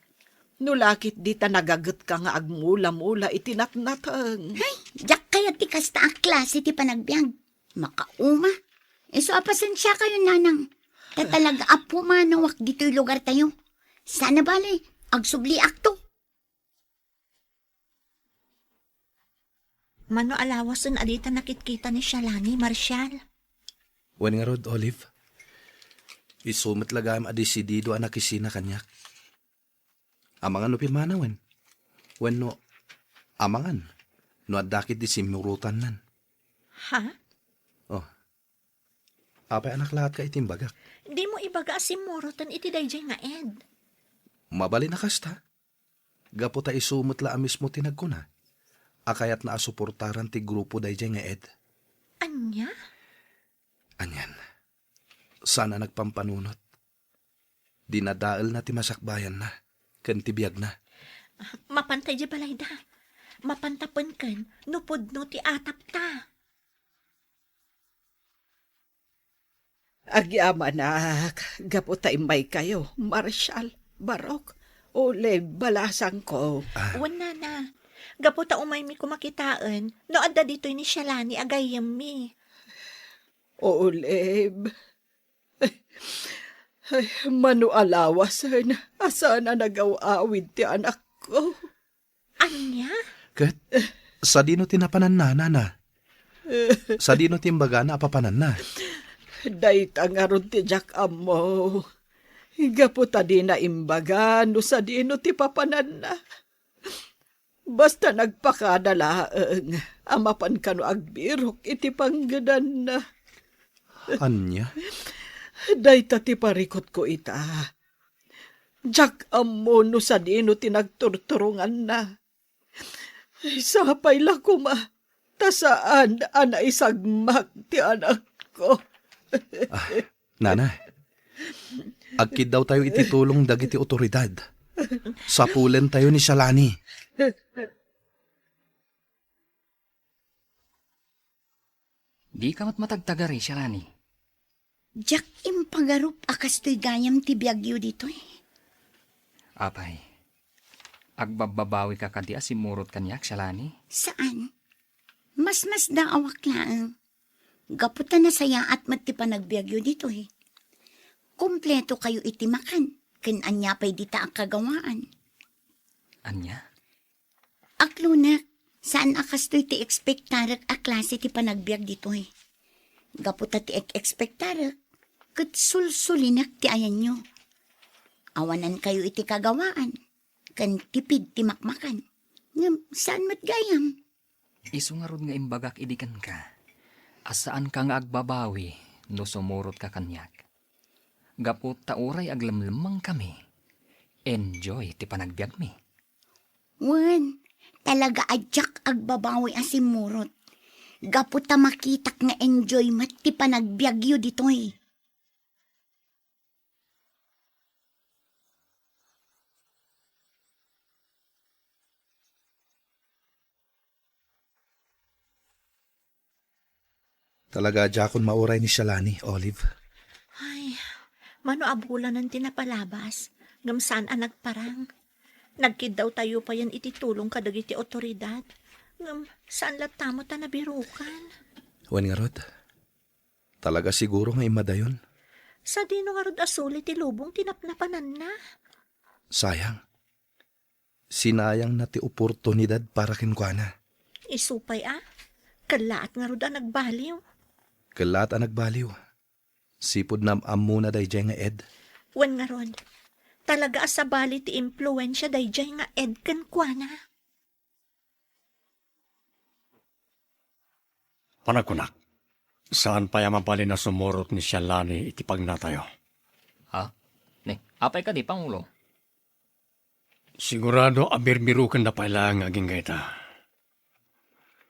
Nulakit di ta nagagat ka nga agmula-mula iti natnatan. Ay, jak kaya ti kasta ang klase ti panagbiag. Makauma. Iso apasensya kayo, nanang. Ta talaga apo manawak dito'y lugar tayo. Sana bali, agsubli akto. Mano alawasan adita nakitkita ni Shalani, Marshal. Wen nga rod, Olive. Isumit lagam adisidido anak isina kanyak. Amangan no pimana, wen. Wen no, amangan. No adakit di simurutan nan. Ha? Oh. Apay anak lahat ka itimbagak. Di mo ibaga si Morotan iti dayjay nga ed. Mabali na kasta. Gaputa isumot la amis mo tinagkuna. Akayat na asuportaran ti grupo dayjay nga ed. Anya? Anyan. Sana nagpampanunot. Dinadaal na ti masakbayan na. Ken ti biyag na. Mapantay di balay da. Mapantapan kan, nupod no ti atap ta. Agyamanak, gaputa imbay kayo, Marshal, Barok, Ole, balasang ko. Wana na. Gaputa umay mi kumakitaan, no adda dito'y ni Shalani agayam mi. Oleb. Ay, mano alawasan, asa na nagaw-awid ti anak ko. Anya? Ket, sa dino tinapanan na, nana. Sa dino timbaga na apapanan na. Dayta nga ron ti Jack amo. Gaputa di na imbaga, no sa dino ti papanan na. Basta nagpakadalaang, amapan ka no agbirok iti panggadan na. Anya? Dayta ti parikot ko ita. Jack amo no sa dino tinagturturungan na. Sapay la kuma, tasaan ana isagmak ti anak ko. Nana, agkid daw tayo ititulong dagiti otoridad. Sapulen tayo ni Shalani. Di ka matagtagari, Shalani. Jack impagarup akas to'y gayam ti biyagyo dito eh. Apay, agbababawi ka kadi asimurot kanyak, Shalani. Saan? Mas daawak lang. Gaputan na saya at mati pa nagbiagyo dito eh. Kompleto kayo itimakan. Ken anya pa'y dita ang kagawaan. Anya? Aklunak, saan akas to'y ti ekspektarak a klase ti panagbiag dito eh. Gaputa ti ekspektarak, kat sulsulinak ti ayan nyo. Awanan kayo iti kagawaan. Kan tipid ti makmakan. Ngam, saan matgayam? Isungarod nga imbagak idikan ka. Asaan ka nga agbabawi no sumurot ka kanyak. Gapot tauray aglamlamang kami. Enjoy ti panagbiag mi. Wan, talaga adyak agbabawi asimurot. Gaputa makitak nga enjoy mat ti panagbiagyo ditoy. Talaga jakon mauray ni Shalani, Olive. Ay, mano abulan ng tinapalabas. Ngamsaan ang nagparang. Nagkid daw tayo pa yan ititulong kadagiti otoridad. Ngam, saan latamo ta nabirukan? Wen nga rod, talaga siguro nga imadayon. Sa dino nga rod asuli ti lubong tinapnapanan na. Sayang. Sinayang na ti oportunidad para kinkwana. Isupay kalaat nga rod ang nagbaliw. Kalat ang nagbaliw. Sipod na amuna dayjay nga ed. Wen nga rod, talaga asabali ti impluensya dayjay nga ed kenkwana. Panagkunak, saan pa mabali na sumurot ni Shalani iti pagnatayo? Ha? Ne, apay ka di, Pangulo. Sigurado abirbirukan na pala ang aging gaita.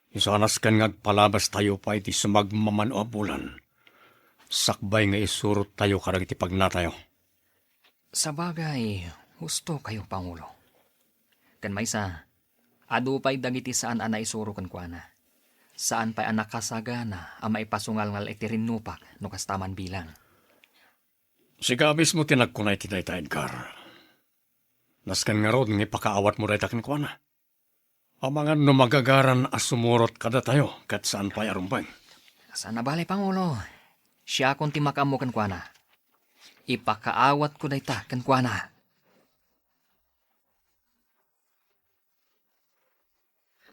Isanas kan ngagpalabas tayo pa iti sumagmaman o bulan. Sakbay nga isurot tayo karang iti pagnatayo. Sa bagay, husto kayo, Pangulo. Kan maysa, adu pa'y dagiti saan ana isuro kan kuana. Saan pa'y anak kasagana ang maipasungal ngal iti rinupak no kastaman bilang. Siga mismo tinagkunay ti dayta, Edgar. Naskan nga rod ng ipakaawat mo dayta kinkwana. Amangan no magagaran asumurot kada tayo kat saan pa'y arumbang. Sana bale, Pangulo. Siya akong timakam mo kan kuana. Ipakaawat ko dayta kan kuana.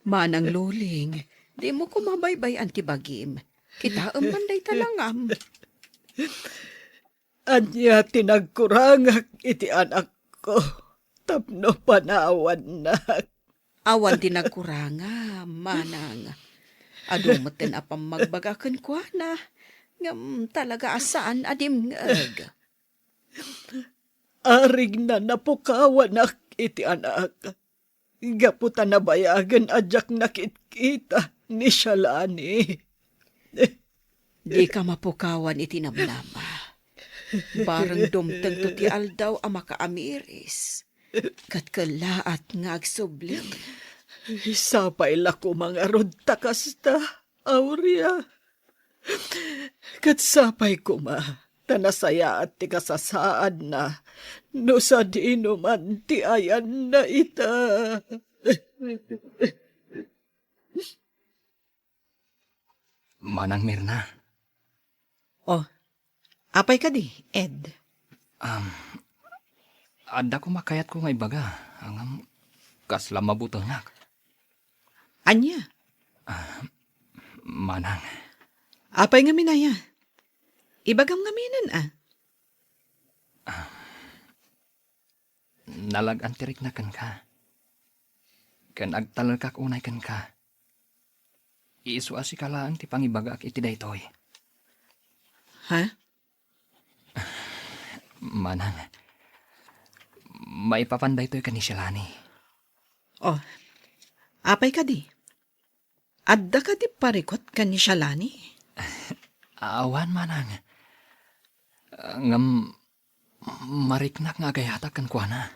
Manang luling, di mo ko mabaybay antibagim. Kita manday talangam. Anya tinagkurangak iti anak ko. Tapno panawan na. Awan din nagkuranga, manang. Adumaten apang magbagakan kwa na. Ngam talaga asaan adim ngag. Arig na napukawanak iti anak. Gaputa na bayagan ajak nakitkita ni Shalani. Di ka mapukawan iti namnama. Barang dumteng to ti aldaw ang makaamiris. Kat kalaat nga agsubling. Sapay lako mga rodta kasta, Aurea. Kat sapay ko ma, tanasaya at ti kasasaad na, no sa di man ti ayan na ita. Manang Mirna, Oh, apay ka di, Ed? adda ko makayat ko nga ibaga. Ang kasla mabutonak. Anya? Manang, Apay nga minaya? Ibagam nga minan nalagantirik na kan ka. Kan agtalal kak unay kan ka. Iisu asi kalaan ti pangibaga ak iti daytoy. Ha? Manang, maipapanday to'y kani Shalani. Oh, apay ka di? Adda ka di parikot ka ni Shalani? Awan manang. Ngam mariknak nga gayata kan kuana.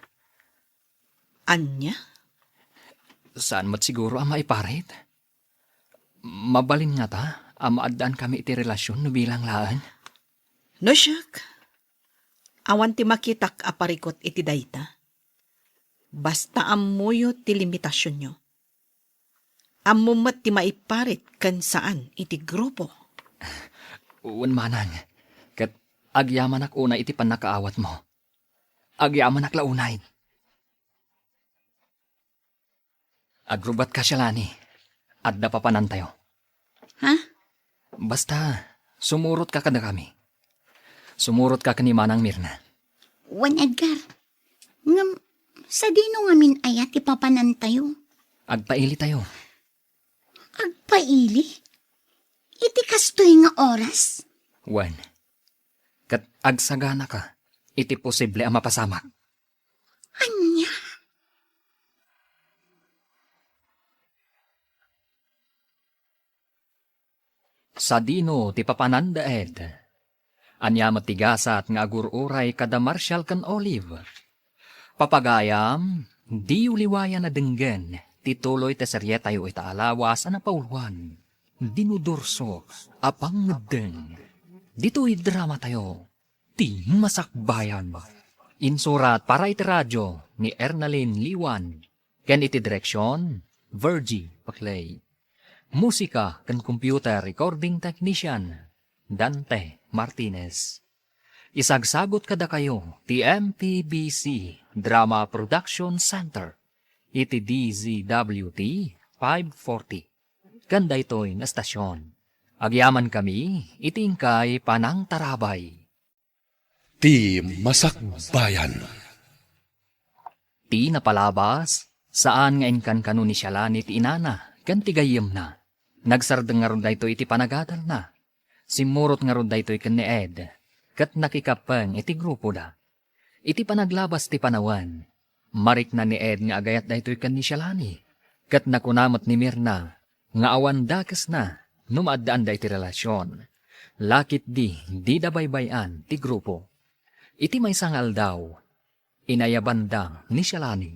Anya? Saan mat siguro ang maiparit? Mabalin nga ta, maadaan kami iti relasyon no bilang laan. No, siyak. Awan ti makitak aparikot iti dayta. Basta amuyo ti limitasyon nyo. Amumat ti maiparit kan saan iti grupo. Uwan manang, kat agyaman ak unay iti panakaawat mo. Agyaman ak launay. Agrubat ka Shalani, adda papanan tayo. Ha? Basta, sumurot ka kada kami. Sumurot ka kani Manang Mirna. Wan Edgar. Ngam, sa dino nga min ayat ipapanan tayo. Agpaili tayo. Agpaili? Iti kastoy nga oras? Wan, kat agsagana ka, iti posible ang mapasamak. Anya? Sa dino ti papananda ed. Anya matigasat nga agururay kada Marshall kan Olive. Papagayam, di uliwayan na denggen, tituloy te serye tayo itaalawas na pauluan. Dinudurso, apang ngedeng. Dito'y drama tayo, ti masakbayan. Insurat para iti radyo ni Ernalyn Liwan. Ken iti direksyon, Virgie Paclay. Musika kan computer recording technician, Dante Martinez. Isagsagot kada kayo, ti MPBC Drama Production Center, iti DZWT 540. Ganda ito'y na stasyon. Agyaman kami, itingkay panang tarabay. Ti Masakbayan. Ti napalabas, saan nga inkan kanu ni Shalani ti inana, kan tigayim na. Nagsardeng nga ron dayto iti panagadal na. Simurot nga ron dayto ikan ni Ed, kat nakikapang iti grupo da. Iti panaglabas ti panawan, marik na ni Ed nga agayat dayto ikan ni Shalani, kat nakunamat ni Mirna, nga awan dakas na, numaddaan da iti relasyon. Lakit di dabaybayan ti grupo. Iti may sangal daw, inayabanda ni Shalani.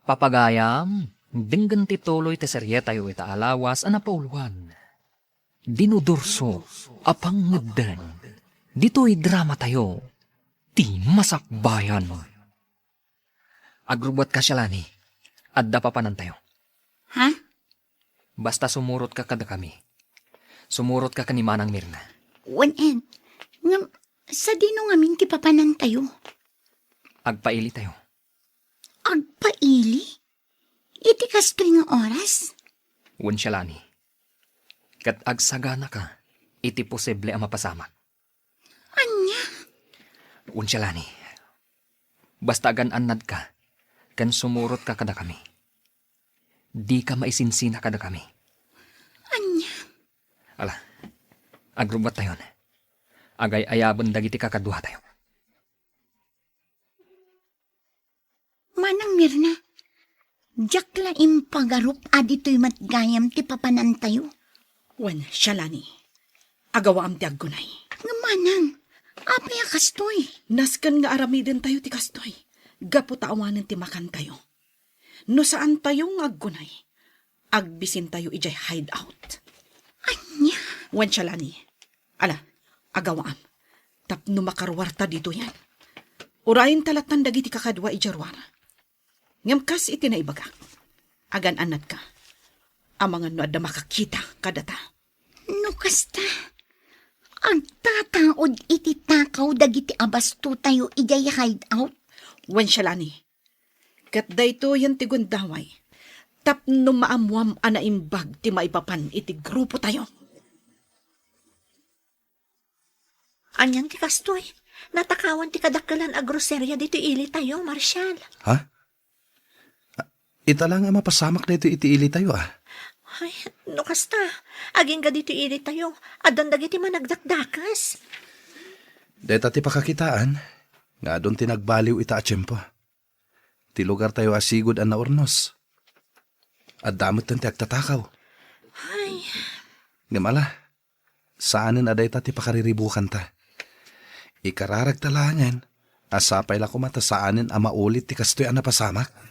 Papagayam, dinggan ti tuloy ti serye tayo itaalawas ana pauluan. Dinudurso, apang ngedeng. Dito'y drama tayo, ti masakbayan. Agrubat ka Shalani, adda papanan tayo. Ha? Basta sumurot ka kada kami. Sumurot ka kani Manang Mirna. Wan Ed. Ngam, sa dino nga min tipapanan tayo. Agpaili tayo. Agpaili? Iti kastoy nga oras? Wan siya lani. Kat agsagana ka, iti posible ang mapasamak. Anya? Wan siya lani. Basta gan anad ka, kan sumurot ka kada kami. Di ka maisinsina kada kami. Anya? Ala, agrubat tayo na. Agay ayaban dagiti kakadwa tayo. Manang Mirna, jak la impagarup adito'y matgayam ti papanan tayo. Wan siya lani. Agawaam ti aggunay. Nga manang, apay akastoy. Naskan nga aramiden tayo ti kastoy. Gapu taawanan ti makan tayo. No saan tayo nga aggunay, agbisin tayo ijay hideout. Anya? Wan siya lani. Ala, agawaam. Tapno makarwarta dito yan. Urayin talatan dagiti kakadwa ijarwara. Ngam kas iti na ibaga. Agan anat ka. Amangan no adda makakita kadata. No kasta, agtataod iti takaw dagiti abasto tayo ijay hideout. Wan siya lani. Kat dayto yan ti gundaway. Tapno maamwam anaimbag ti maipapan iti grupo tayo. Anyan ti kastoy. Natakawan ti kadakalan a groserya dito ili tayo, Marshal. Ha? Ita lang ang mapasamak na ito itiili tayo Ay, no kasta. Aging ka dito ili tayo. Adan dagiti managdakdakas. Deta ti pakakitaan, nga doon tinagbaliw ita a tiyempo. Ti lugar tayo asigod ang naurnos. At damot ng ti agtatakaw. Ay, Ngamala, saanin aday ta ti pakariribukan ta. Ikararag talangan, asapay la kumata saanin ang maulit ti kastoy ang napasamak.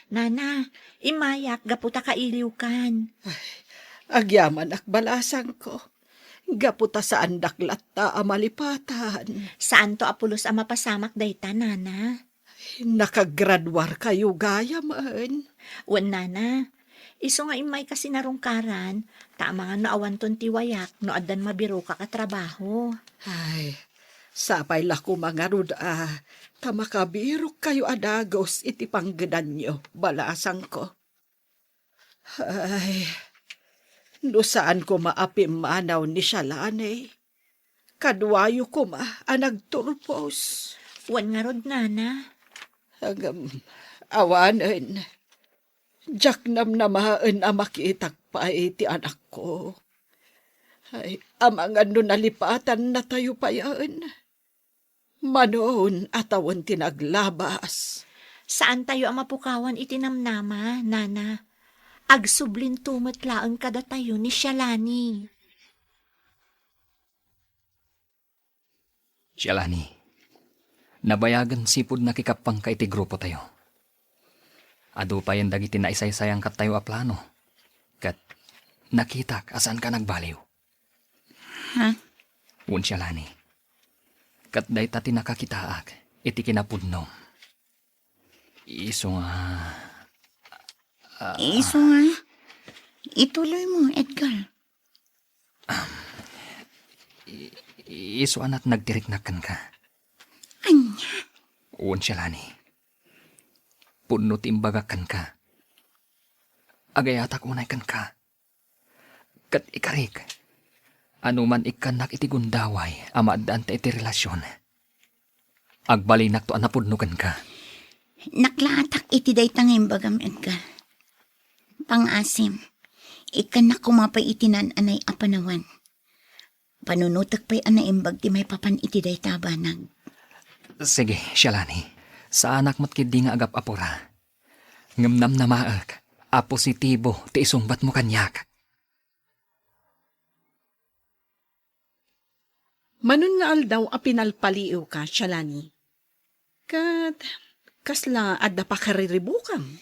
Nana, imayak, gaputa kailiw kan. Agyaman akbalasang ko. Gaputa sa andak latta amalipatan. Saan to apulos ang mapasamak dayta, Nana? Nakagradwar kayo gaya man. Wan, Nana. Iso nga imay kasi narungkaran, tama nga no awanton tiwayak, no adan mabiro ka katrabaho. Ay, sapay lako mga ruda. Tamakabirok kayo adagos iti panggedan nyo, balasang ko. Ay, no saan ko maapim manaw ni Shalane. Kadwayo ko anagturpos. Wan nga rod, Nana. Hanggang awanan. Diyak namnamaan ang makitak pa iti anak ko. Ay, amangan no nalipatan na tayo pa yan. Manon atawan tinaglabas. Saan tayo ang mapukawan itinamnama, Nana? Agsublin tumatlaang kada tayo ni Shalani. Shalani, nabayagan sipod na kikapang ka iti grupo tayo. Ado pa yan dagiti na isaysayang kat tayo a plano. Kat nakitak asan ka nagbaliw. Ha? Un Shalani, kat day tati nakakitaak iti kinapudno. Iso nga... Iso nga, ituloy mo, Edgar. Iso anat nagtiriknakan ka. Anya? Un Shalani, punot imbagakan ka. Agayatak unay kan ka. Kat ikarik, anuman ikanak iti gundaway, amadaan ta iti relasyon. Agbalinak to anapudnukan ka. Naklaatak iti daytang imbagam, Edgar. Pangasim, ikanak kumapay itinan anay apanawan. Panunutak pa'y anaimbag ti may papan iti daytabanag. Sige, Shalani, sa anak mo't kidi nga agap apura. Ngamnam na maag, a positibo ti isungbat mo kanyak. Manon nga aldaw a pinalpaliw ka, Shalani. Kat, kasla adda pa kariribukam.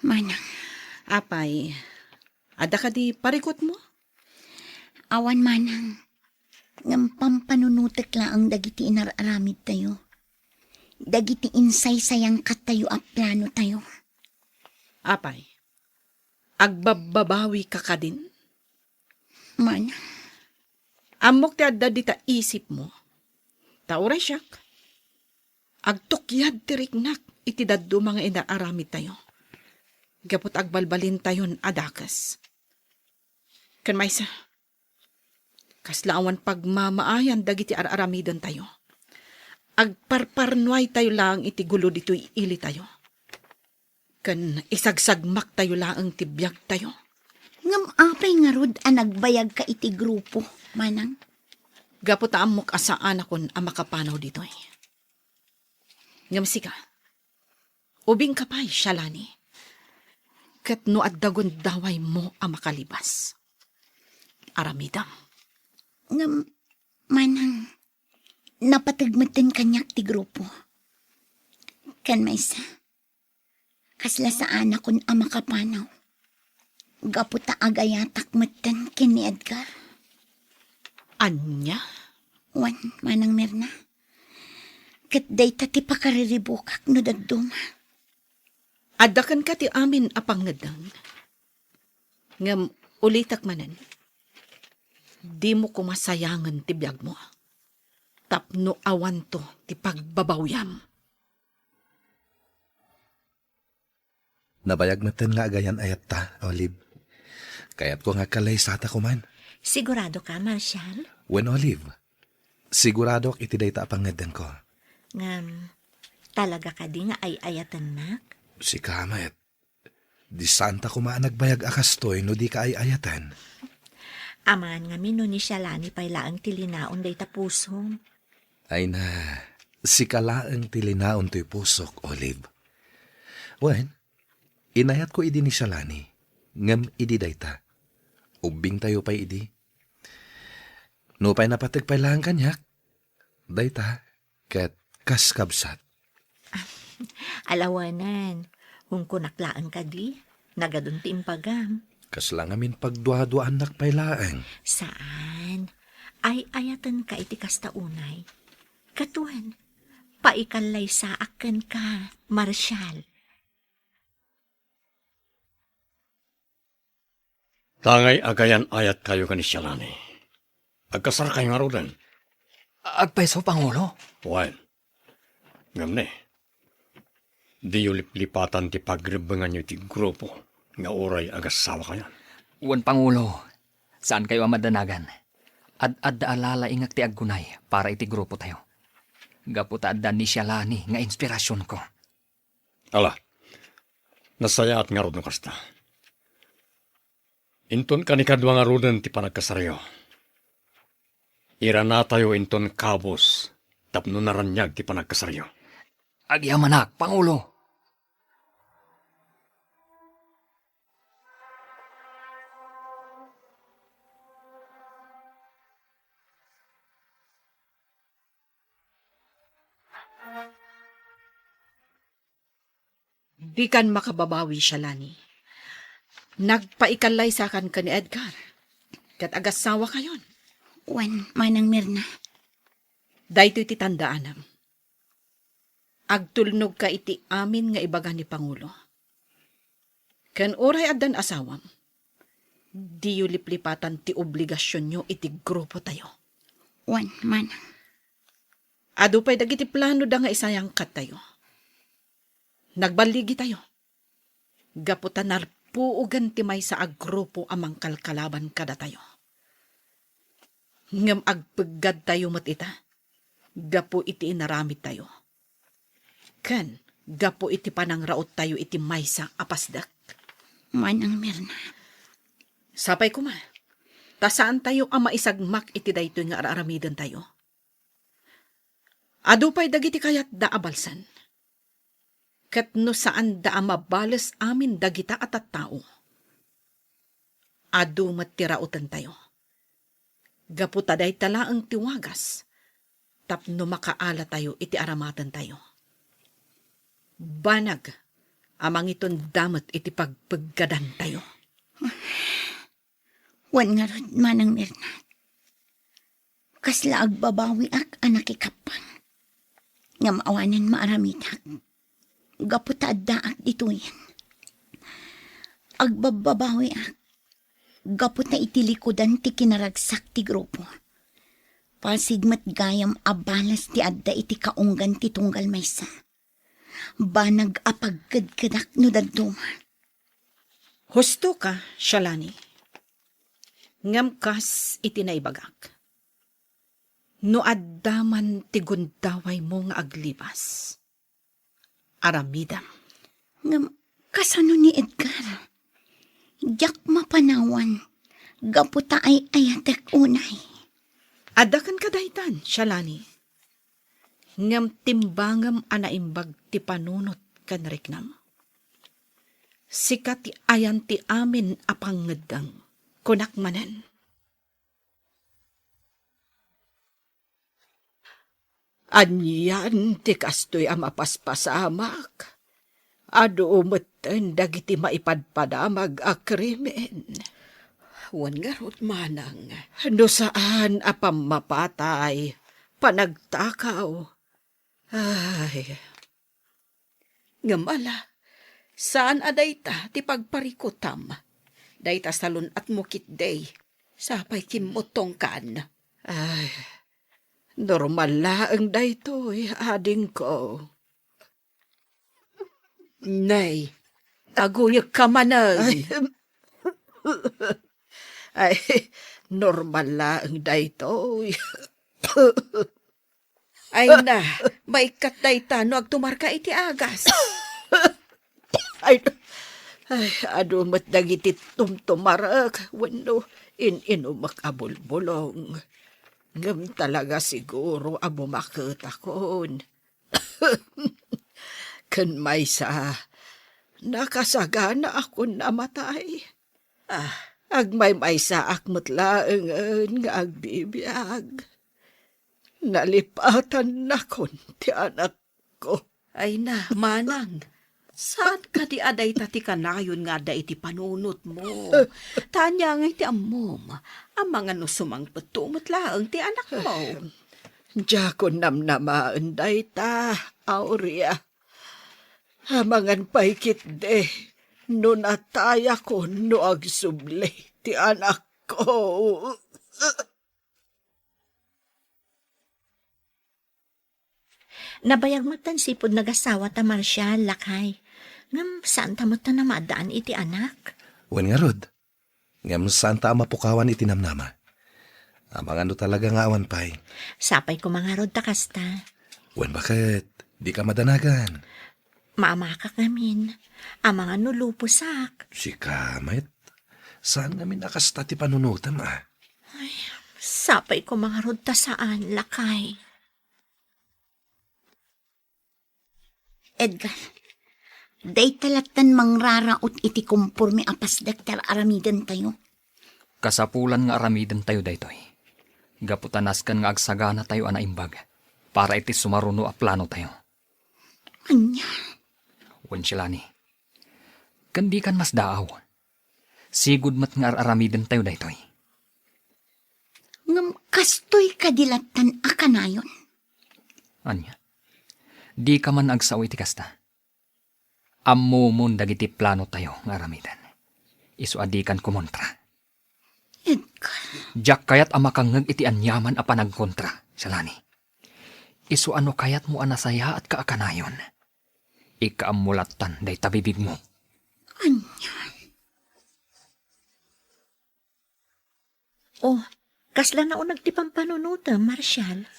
Manang, Apay, adda ka di parikot mo? Awan manang. Ngam pampanunutek laang dagiti inararamid tayo. Dagiti insay sayang kat tayo a plano tayo. Apay, agbababawi ka ka din? Manang. Amok ti adda dita isip mo. Tauray siyak. Agtukyad ti riknak iti daddo mga inaaramid tayo. Gapot agbalbalin tayon adakas. Kan maysa, kaslaawan pagmamaayan dagiti araramidan tayo. Agparparnuay tayo lang iti gulo dito'y ili tayo. Kan isagsagmak tayo lang tibiyag tayo. Ngam apay nga rod nagbayag ka iti grupo, manang. Gapot amok asaan akon ang makapanaw dito'y. Ngam sika, ubing kapay shalani. Kat no addagon daway mo ang makalibas. Aramidam. Ngam, manang, napatagmatan kanyak ti grupo. Kan maysa, kasla saan akon ang makapanaw. Gaputa agayatak matan ken ni Edgar. Anya? Wan, manang Mirna. Kat day ti pakariribukak no dadduma. Adakan ka ti amin apangadang. Ngam ulitak manan. Di mo kumasayangan ti biyag mo. Tapno awan to ti pagbabawyam. Nabayag natin nga agayan ayat ta, Olive. Kaya't ko nga kalay sa ta kuman. Sigurado ka, Marshal? When Olive, sigurado iti day ta pangadan ko. Ngam, talaga ka di nga ay ayatan nak? Si Kamet, di santa kuma nagbayag akastoy no di ka ay ayatan. Aman nga mino ni Shalani pailaang tilinaon day tapusom. Ay na, si kalaang tilinaon to'y pusok, Olive. Wen, inayat ko idi ni Shalani, ngam idi dayta. Ubing tayo pa idi. No pa'y napatig pailaang kanyak, dayta, ket kaskabsat. Alawanan, kung kunaklaan ka di, nagadun ti impagam. Kaslang amin pagduha-duhaan nakpailaang. Saan? Ay ayatan ka iti kastaunay. Katuan, paikalay sa akin ka, Marshal. Tangay agayan ayat kayo ka ni Shalani. Agkasar kayo nga rodan. Agpaiso, Pangulo. Wan. Ngam ne. Di yung liplipatan ti pagribangan nyo ti grupo. Nga oray agasawa kayo. Wan, Pangulo. Saan kayo amadanagan? Ad alala ingak ti aggunay para iti grupo tayo. Gaputa adda ni Shalani nga inspirasyon ko. Ala. Nasaya at nga rodon kasta. Inton kanikadwa nga rodan ti panagkasaryo. Ira na tayo inton kabos. Tapno naranyag ti panagkasaryo. Agyamanak, Pangulo. Di kan makababawi siya, Lani. Nagpaikalay sa kan ka ni Edgar. Kat agasawa kayon. Wan, manang Mirna. Dahito iti tandaanam. Agtulnog ka iti amin nga ibaga ni Pangulo. Kan oray adan asawam. Di yu liplipatan ti obligasyon nyo iti grupo tayo. Wan, manang. Ado pa'y dagiti plano da nga isayang kat tayo. Nagbaligi tayo. Gaputan narpuugan ti may sa agrupo amang kalkalaban kada tayo. Ngam agpagad tayo mat ita. Gapo iti inaramid tayo. Kan, gapo iti panangraot tayo iti maysa apasdak. Manang Mirna. Sapay kuma. Ta saan tayo ang maisagmak iti dayto nga araramidan tayo? Ado pa'y dagiti kayat da abalsan. Kat no saan da mabalas amin dagita at tao. Ado matirautan tayo. Gaputa day tala ang tiwagas. Tapno makaala tayo iti aramatan tayo. Banag, amang iton damat iti pagpaggadan tayo. Wan nga rod manang Mirna. Kasla agbabawi ak anak ikapang. Nga maawanan maaramitak. Gaputa adda ak dituyan. Agbababawi ak. Gaputa itilikodan ti kinaragsak ti grupo. Pasigmat gayam abalas ti adda iti kaunggan ti tunggal maysa. Banag apagkadkadak no daduma. Husto ka, Shalani. Ngam kas iti naibagak. No addaman ti gundaway mo nga aglibas. Aramidam. Ngam kasano ni Edgar? Diyak mapanawan. Gaputa ay ayatek unay. Adakan kadaytan, Shalani. Ngam timbangam anaimbag ti panunot kan riknam. Sikat ti ayan ti amin apangedang kunak manen. Anyan ti kastoy a mapaspasamak. Ado umeten dagiti maipadpadamag a krimen. Wan nga rot manang. No saan a pamapatay, panagtakaw. Ay. Ngamala, saan adayta ti pagparikutam? Dayta salon at mukit day, sapay kimotong kan. Ay, normal laang daytoy, ading ko. Nay, aguyag ka manang. Ay, normal laang daytoy. Ay na, maikat dayta no agtumarka iti agas. Ay, adumat dagiti tumtumarak. Wano, inumak abulbulong. Ngam talaga siguro abumakot akon. Kan may sa nakasagana ako namatay. Agmay sa akmat laangan nga agbibiyag. Nalipatan na kon ti anak ko. Ay na, manang. Saan ka di aday tati kanayon nga da iti panunot mo? Tanya nga iti amom. Ang mga nusumang patumot laang ti anak mo. Diya ko namnamaan day ta, Aurea. Hamangan paikit de, no nataya ko no agsubli ti anak ko. Nabayag mo tan sipod nagasawa ta Marshal, lakay. Ngam saan ta mo ta namadaan iti anak? Wan nga rod. Ngam saan ta mapukawan iti namnama. Amang ano talaga nga awan pay. Sapay ko mga rod takasta. Wan bakit? Di ka madanagan. Maamakak namin. Ang mga nulupusak. Si Kamit. Saan namin nakasta ti panunutan Sapay ko mga rod ta saan, lakay. Edgar, day talatan mangraraot iti kumpurmi apas Dr. Aramidan tayo. Kasapulan nga aramiden tayo daytoy. Gaputanaskan nga agsagana tayo anaimbag. Para iti sumaruno a plano tayo. Anya, Wan Shalani. Kandi kan mas daaw. Sigud mat nga aramiden tayo daytoy. ngam kastoy kadilatan akanayon. Anya. Di ka man agsaw iti kasta. Ammo mon dagiti plano tayo nga aramidan. Isu adikan kumontra. Edgar, Diyak kayat amakangag iti anyaman a panagkontra, Shalani. Isu ano kayat mo anasaya at kaakanayon. Ikaamulatan day tabibig mo. anya. Oh, kasla na unag ti pampanunuta, Marshal.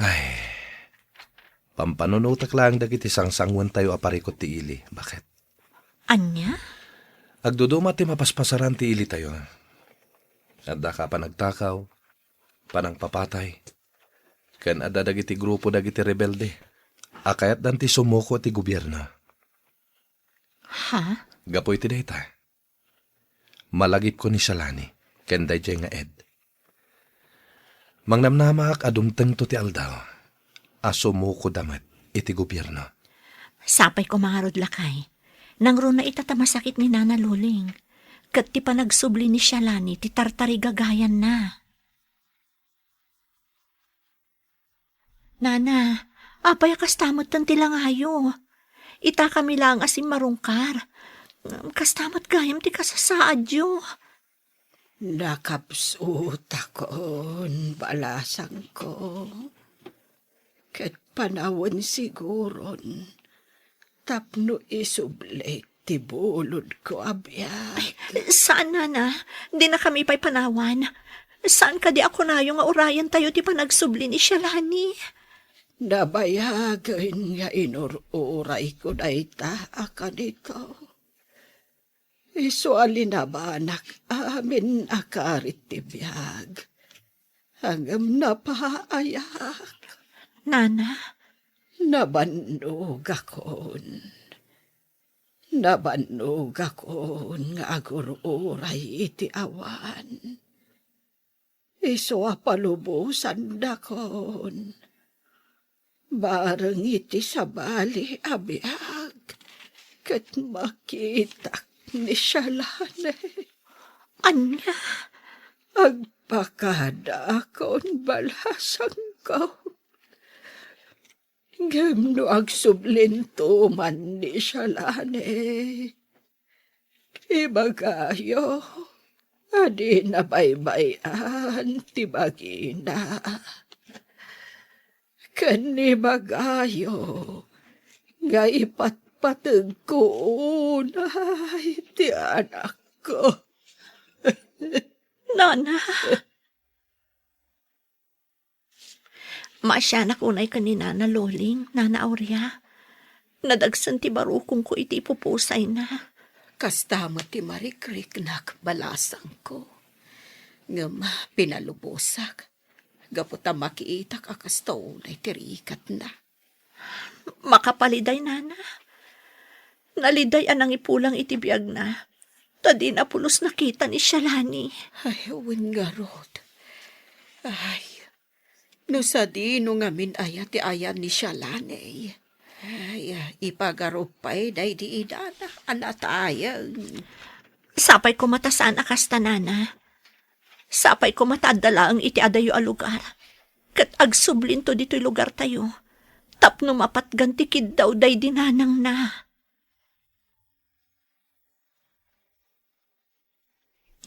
Ay, pampanunutak lang dagiti sangsangwan tayo aparikot ti ili. Bakit? Anya? Agduduma ti mapaspasaran ti ili tayo. Adda ka panagtakaw, panang papatay. Ken adda dagiti grupo dagiti rebelde. Akayat dan ti sumuko ti gobyerno. Ha? Gapoy ti dayta. Malagip ko ni Shalani, ken dayjay nga Ed. Mangnamnamak adumteng to ti aldaw. Asumuko damat iti gobyerno. Sapay ko mga rod, lakay. Nang ro na itatamasakit ni Nana Luling. Kat ti panagsubli ni Shalani ti tartarigagayan na. Nana, apay kastamot tan ti langayo. Ita kami lang asim marungkar. Kastamot gayam ti kasasaadyo. Nakapsut akon balasang ko. Ket panawon siguron. Tapno isublik ti bulod ko abiyag. Saan, Nana? Di na kami pa'y panawan. Saan ka di ako na yung urayan tayo ti panagsubli ni Shalani? Nabayagan nga inururay ko na itaaka nito. Iso alinabanak amin akarit ti biyag. Hangam napaayak. Nana, Nabannog akon. Nabannog akon nga agururay iti awan. Iso apalubusan dakon. Bareng iti sabali abiyag. Kat makitak ni Shalane. anya? Agpakada akon balasang ko. Gemno agsublinto man ni Shalane. Ibagayo, adi na baybayan ti bagina. Kanibagayo, nga ipatpatag ko unay ti anak ko. Nana. Maasyanak unay kanina na loling, Nana Aurea. Nadagsan ti barukong ko iti pupusay na. Kastama ti marikrik nak balasang ko. Ngam pinalubusak. Gaputa makiita kakastaw na itirikat na. Makapaliday, Nana. Naliday anang ipulang itibiyag na. Tadi na pulos nakita ni Shalani. Ay, wingarod. Ay, no sa di no ngamin ayat ti ayan ni Shalane. Ay, ipagarupay day di idana anatayang. Sapay ko matasaan akasta, Nana. Sapay ko matadala ang iti adayo a lugar. Kat agsublin to dito'y lugar tayo. Tapno mapat gantikid daw day dinanang na.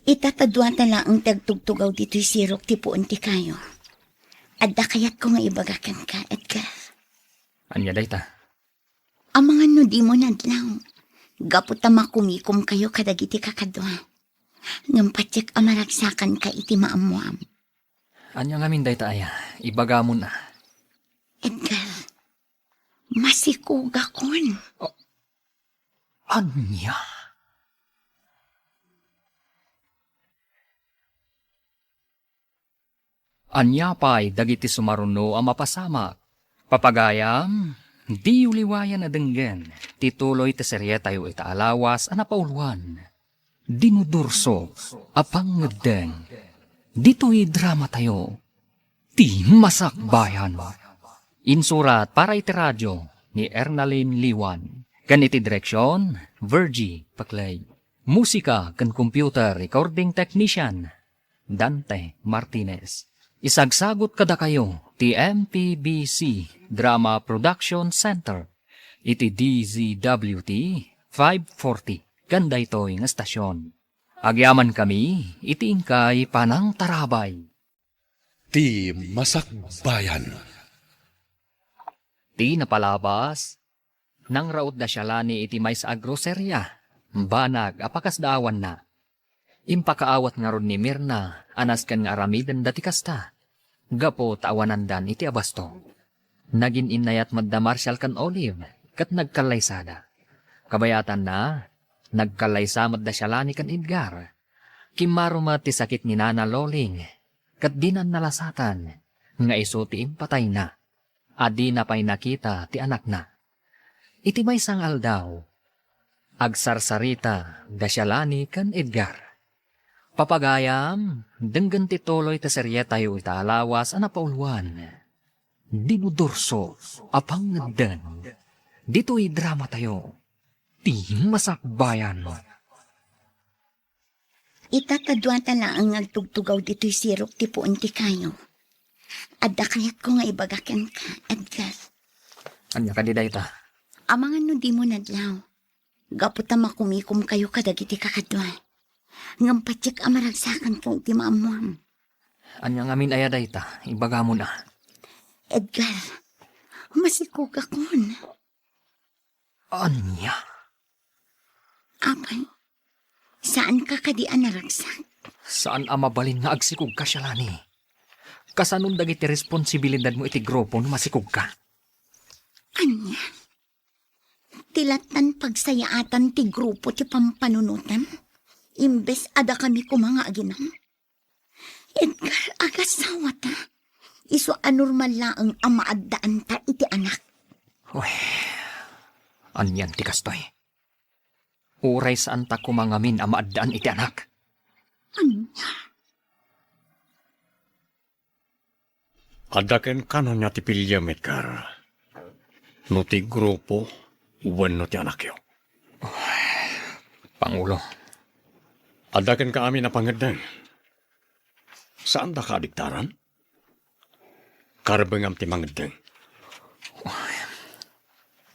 Itatadwa tala ang tagtugtugaw dito'y sirok ti puon ti kayo. Adda kayat ko nga ibagakan ka, Edgar. Anya dayta? Ang mga nudi mo nadlaw. Gaputa makumikom kayo kadagiti kakadwa. Ngam patsik amaragsakan ka iti maamuam. Anya ngamin dayta aya, ibaga mo na. Edgar, masikuga kon. Anya? Anya pa'y dagiti sumaruno ang mapasamak. Papagayam, di uliwayan na denggen. Tituloy te serye tayo itaalawas ang napauluan. Dinudurso, apang ngedeng. Dito'y drama tayo. Ti masakbayan. Insurat para iti radyo ni Ernalyn Liwan. Ganiti direksyon, Virgie Paclay. Musika kan computer recording technician, Dante Martinez. Isagsagot kada kayo, ti MPBC Drama Production Center. Iti DZWT 540. Ganda ito'y nga stasyon. Agyaman kami, iti ingkay panang tarabay. Ti Masakbayan. Ti napalabas, nang raot da Shalani iti may sa agroserya. Banag, apakasdaawan na. Impakaawat nga ron ni Mirna, anas kan nga aramidan dati kasta. Gapo taawanandan iti abasto. Nagin inayat madda Marshall kan Olive, kat nagkalaysada. Kabayatan na, nagkalaysa madda Shalani kan Edgar. Kimaruma ti sakit ni Nana Loling, kat dinan nalasatan, nga iso ti impatay na. Adi na pa'y nakita ti anak na. Iti may sangal daw, agsarsarita da Shalani kan Edgar. Papagayam, denggan ti tuloy ta serye tayo itaalawas ang napauluan. Dinudurso, apang ngedden. Dito'y drama tayo. Ti Masakbayan. Itatadwata lang ang nagtugtugaw dito'y sirok ti puon ti kayo. Adda kayat ko nga ibagakan ka, Edgar. Anya ka di dayta. Amangan no di mo nadlaw. Gaputa makumikom kayo kadagiti kakadwa. Ngampatsik amaragsakan ka iti maamuam. Anya ngamin aya dayta, ibaga mo na. Edgar, masikog akon. Anya? Apay, saan ka kadian naragsak? Saan mabalin nga agsikog ka siya lani? Kasanong dagiti responsibilidad mo iti grupo no masikog ka? Anya? Tilatan pagsayaatan ti grupo ti pampanunutan? Imbes ada kami kumanga aginam? Edgar, agasawa ta. Iso anormal laang amaadaan ta iti anak. Uy, anyan ti kastoy. Uray saan ta kumangamin amaadaan iti anak. Anya? Adaken kanon niya ti pilyam, Edgar. No ti grupo, uwan no ti anak yo. Pangulo, Adaken ka amin na pangadang. Saan da ka diktaran? Karbengam ti mangadang.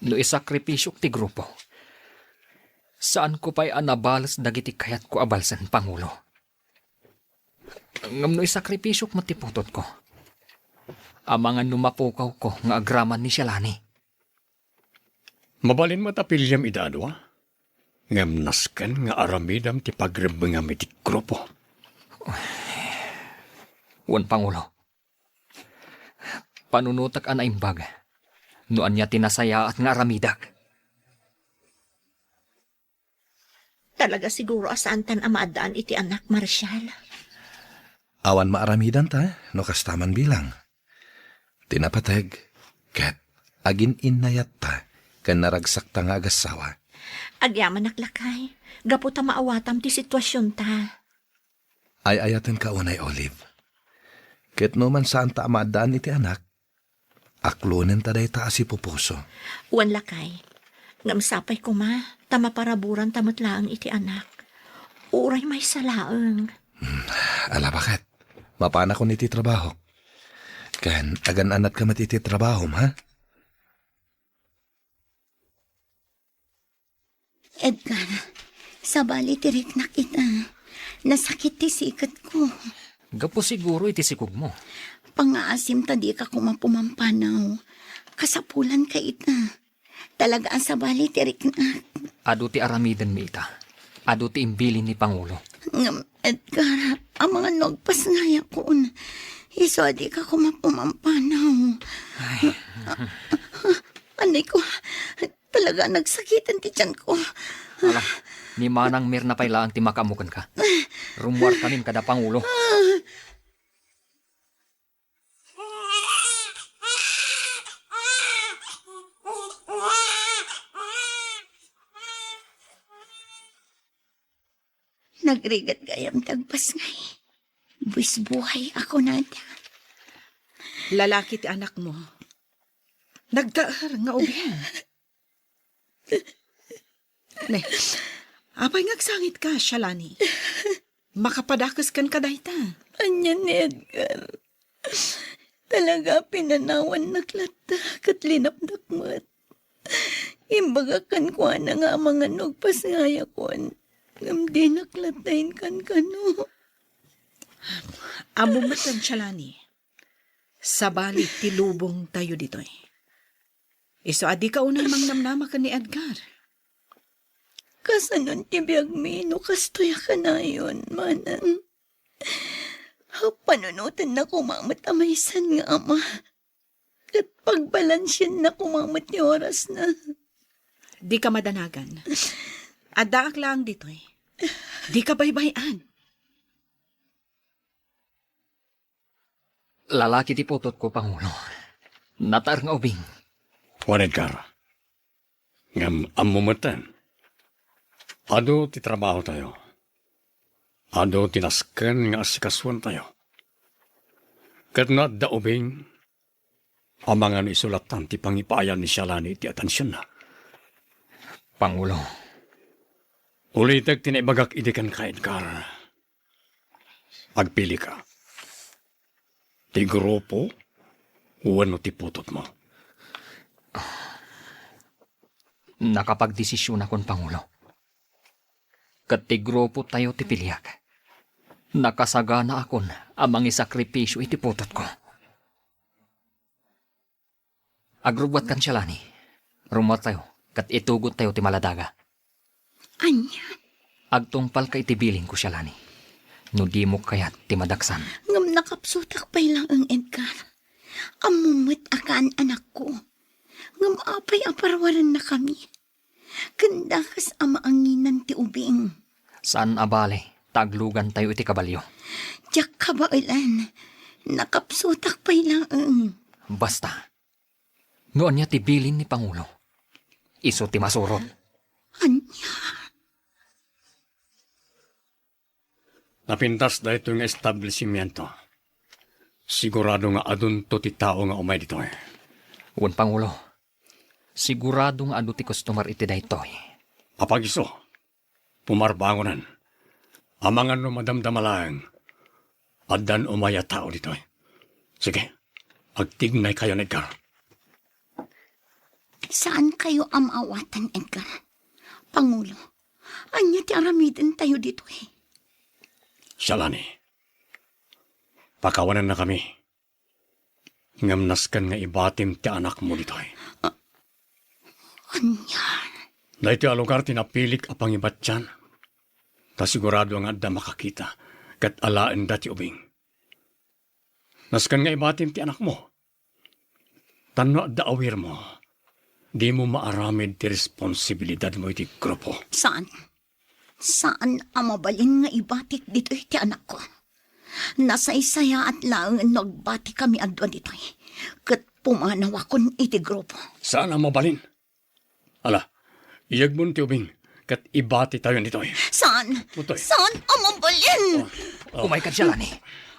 no isakripisyok ti grupo. Saan ko pa'y anabalas dagiti kayat ko abalsan, Pangulo? Ngam no isakripisyok matiputot ko. Amangan numapukaw ko nga agraman ni Shalani. Mabalin mo ta pilyam idadwa? Ngam nasken nga aramidam ti pagrebengam iti grupo. Wan, Pangulo. Panunutak an aimbag. Noan niya tinasaya at nga aramidak. Talaga siguro asaan tan amaadaan iti anak, Marshal. Awan maaramidan ta, no kastaman bilang. Tinapateg, ket agin inayat ta, kan naragsak ta nga agasawa. Agyaman naklakay. Gaputa maawatam ti sitwasyon ta. Ay ayaten ka unay, Olive. Ket no man saan ta amaadaan iti anak, aklunen ta day ta asi pupuso. Uwan lakay. Ngamsapay ko ma, tamaparaburan tamatlaang iti anak. Uray may salaang. Ala bakit? Mapana ko niti trabaho. Kan agan anat ka matiti trabaho, ha? Edgar, sabali tirik na kita. Nasakit ti sikat ko. Gapo siguro iti sikog mo. Pangaasim ta di ka kumapumampanaw. Kasapulan ka ita. Talaga ang sabali tirik na. Ado ti aramidan mi ita. Ado ti imbilin ni Pangulo. Ngam, Edgar, ang mga nagpas ngaya ko. Iso di ka kumapumampanaw. Anay ko, talaga nagsakitan ti tiyan ko. Ala, ni Manang Mirna payla ang timakamukan ka. Rumwar kanin kada Pangulo. Nagrigat gayam tagpas ngay. Buwis buhay ako nada. Lalaki ti anak mo. Nagdaar nga ubing. Ne, apay ngagsangit ka, Shalani. Makapadakas kan kadayta. Anya ni Edgar. Talaga pinanawan naklata kat linapnakmat. Imbagakan ko na nga mga nugpas ngaya kon. Ngam di naklatayin kan kano. Amo matan, Shalani. Sabali ti lubong tayo ditoy. Iso adi ka unang mangnamnama ka ni Edgar. Kasanon ti biyag mi no kastoya ka na yun, manang. Panunutan na kumamat amaysan nga ama. Kat pagbalansyan na kumamat ni oras na. Di ka madanagan. Adaak lang ditoy. Di ka baybayan. Lalaki ti putot ko, Pangulo. Natar nga ubing. Juan Edgar. Ngam amumatan. Ado ti trabaho tayo. Ado tinasken nga asikaswan tayo. Kat na daubing, amangan isulatan ti pangipayan ni Shalani ti atensyon na. Pangulo, Ulitag tinaibagak idikan ka, Edgar. Agpili ka. Ti grupo, wano ti putot mo. Nakapagdesisyon akon, Pangulo. Kat ti grupo tayo ti piliak. Nakasagana akon amang isakripisyo iti putot ko. Agrubwat kan siya lani. Rumot tayo, kat itugot tayo ti maladaga. Anya, Agtungpal ka iti biling ko siya lani. No di mo kayat ti madaksan. ngam nakapsutak pa'y lang ang Edgar. Amumit akaan anak ko. Ngam apay aparwaran na kami. Kandakas amaanginan ti ubing. Saan abale, taglugan tayo iti kabalyo. Diyak kabailan, nakapsutak pa'y lang ang... Basta, noon niya ti bilin ni Pangulo. Iso ti masurot. Anya, Napintas da ito yung establishmento. Sigurado nga adun to ti tao nga umay dito eh. Uwan, Pangulo, sigurado nga adu ti customer iti daytoy. Apagiso, pumarbangonan. Amangan no madamdamalang. Adan umaya tao dito eh. Sige, agtignay kayo na Edgar. saan kayo amawatan, Edgar? Pangulo, anya ti aramidin tayo dito eh. Shalani, pakawanan na kami. Ngamnas kan nga ibatim ti anak mo dito eh. Anya, Dahil ti alugar tinapilik apang ibat dyan. Ta sigurado nga da makakita kat alaan da ti ubing. Naskan nga ibatim ti anak mo. Tano da awir mo. Di mo maaramid ti responsibilidad mo iti grupo. saan? Saan ang mabalin nga ibatik dito ti anak ko? Nasa isaya at lang nagbati kami adwan dito eh. Kat pumanaw akon iti grupo. Saan ang mabalin? Ala, iyag mo ti ubing kat ibati tayo nito eh. Saan? Mutoy. Saan ang mabalin? Umay ka siya lani.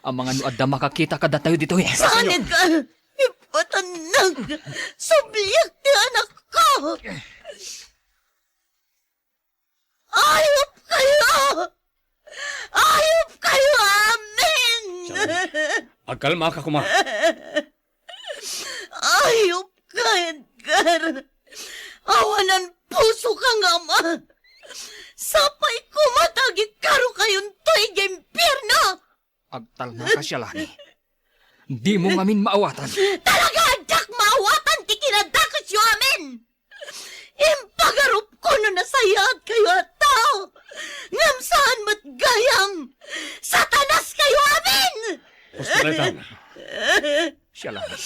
Ang mga nuad na makakita kada tayo dito eh. Saan, Edgar? Ipatanag! Subliyak ti anak ko! Ayop kayo! Ayop kayo, amin! Agkalma ka kuma. Ayop ka, Edgar! Awanan puso kang ama! Sapay kumatagit karo kayon to'y impyerno! Agtalma ka siya lani. Di mo ngamin maawatan. Talaga adak maawatan ti kinadakas yo amin! Impagarup ko no nasayad kayo at tao! Ngam saan mat gayam! Satanas kayo amin! Pustuletan. Siya lani.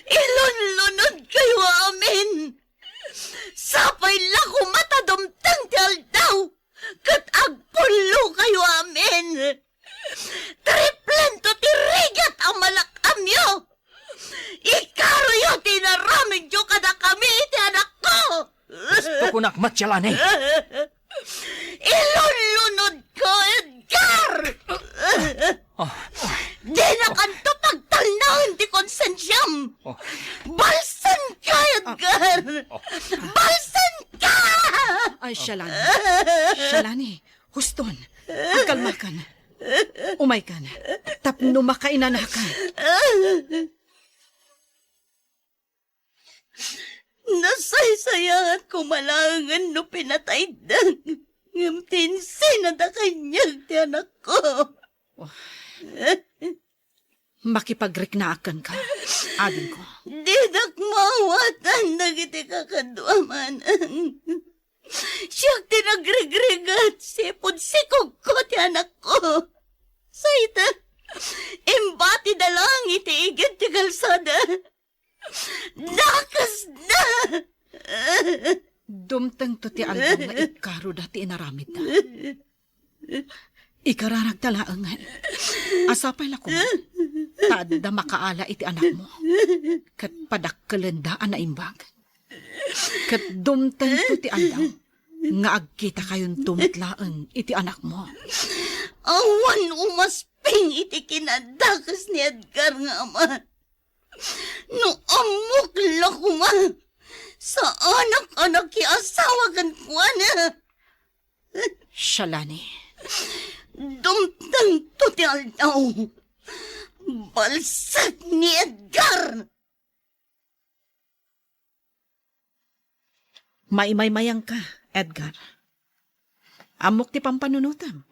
Ilunlunod kayo amin! Sapay lako matadumtang ti aldaw! Kat agpulo kayo amin! Triplento ti rigat ang malakamyo! Ikaroyo tinaramid yo kada kami ti anak ko! Gusto ko nakmat siya lani. Ilunlunod ko, Edgar! Di na kanto pagtalnaon ti konsensyam! Oh. Balsan ka, Edgar! Balsan ka! Ay, Shalani. Shalani, huston. Agkalmakan. Umaykan. Tapno makainanakan. Nasaysayaan ko malangan no pinatay dan. Ngamtinsin na da kanyag ti anak ko. Makipagriknaakan ka, adin ko. Di mawatan nagiti kakaduaman. Siyak ti nagregregat sipod sikog ko ti anak ko. Sayta, imbati da lang iti igit ti kalsada. Dakas na! Dumtang to ti aldaw nga ikaro dati inaramid na. Ikararag talaangan. Asapay lako mo. Taadda makaala iti anak mo. Kat padakkalendaan na imbag. Kat dumtang to ti aldaw. Nga agkita kayon tumitlaang iti anak mo. Awan umasping iti kinadakas ni Edgar nga ama. No amok lakuma. Sa anak-anak ki asawa kan kuana. Shalani, Dumtang to ti Aldaw. Balsag ni Edgar. Maimay-mayang ka, Edgar. Amok ti pampanunutam.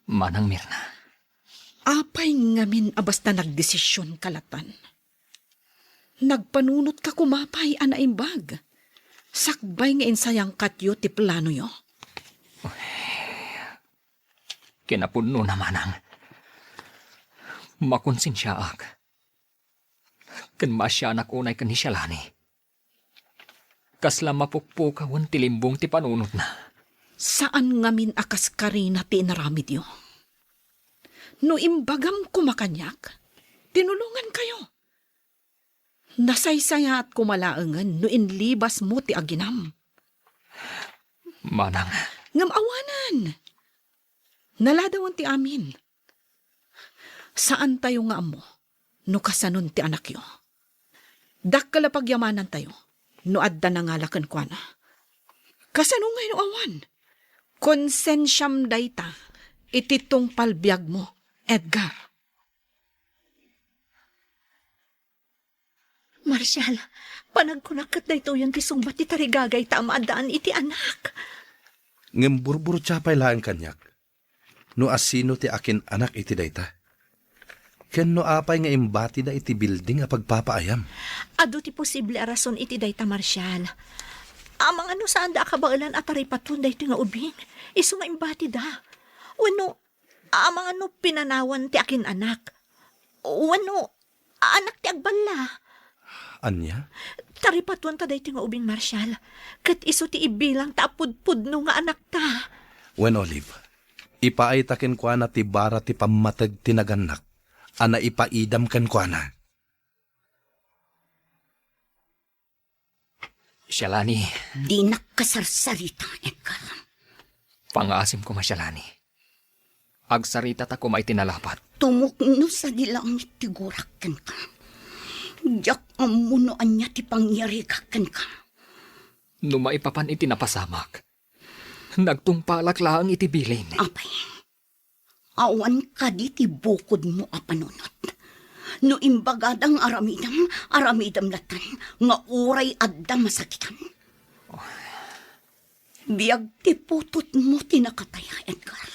Manang Mirna, Apay ngamin abasta nagdesisyon kalatan. Nagpanunot ka kumapay anaimbag. Sakbay nga insayang katyo ti plano yo. kinapuno na manang. Makonsensya ak. Kan masya anak unay kan ni Shalani. Kasla mapukpukawan ti limbong ti panunot na. Saan ngamin akas karina ti inaramid yo? No imbagam kumakanyak, tinulungan kayo. Nasaysaya at kumalaangan no inlibas mo ti aginam. Manang, Ngam awanan. Naladawan ti amin. Saan tayo nga amo? No kasanon ti anak yo. Dakkala pagyamanan tayo. No adda nangalakan kwa na. Kasano nga no awan? Konsensyam dayta. Ititong palbiag mo, Edgar. Marshal, panagkunakat na ito yung kisumbat ti tarigagay tamaadaan iti anak. Ngem burbur tiyapay laan kanyak. No asino ti akin anak iti dayta. Ken no apay nga imbati da iti building a pagpapaayam. Ado ti posible a rason iti dayta, Marshal. Amang ano saan da akabailan at aripaton dayti nga ubing. Iso nga imbati da. Wano, amang ano pinanawan ti akin anak. Wano, anak ti agbala. Anya? Taripatuan ta dayti nga ubing, Marshal. Kat iso ti ibilang ta apudpudno nga anak ta. When Olive, ipaay taken kwa na ti bara ti pamatag tinaganak. Ana ipaidam ken kwa na. Shalani, Di nakasarsarita, Edgar. pangasim ko Shalani. Agsarita ta ko may tinalapat. Tumukno sa dilangit ti gurakan ka. Diyak amunoan niya ti pangyarigakan ka. No maipapan iti napasamak. Nagtungpalak laang iti bilin. Apay, awan ka di ti bukod mo a panunot. No imbagadang aramidam latan, nga uray adda masakitan. Biyag ti putot mo tinakataya, Edgar.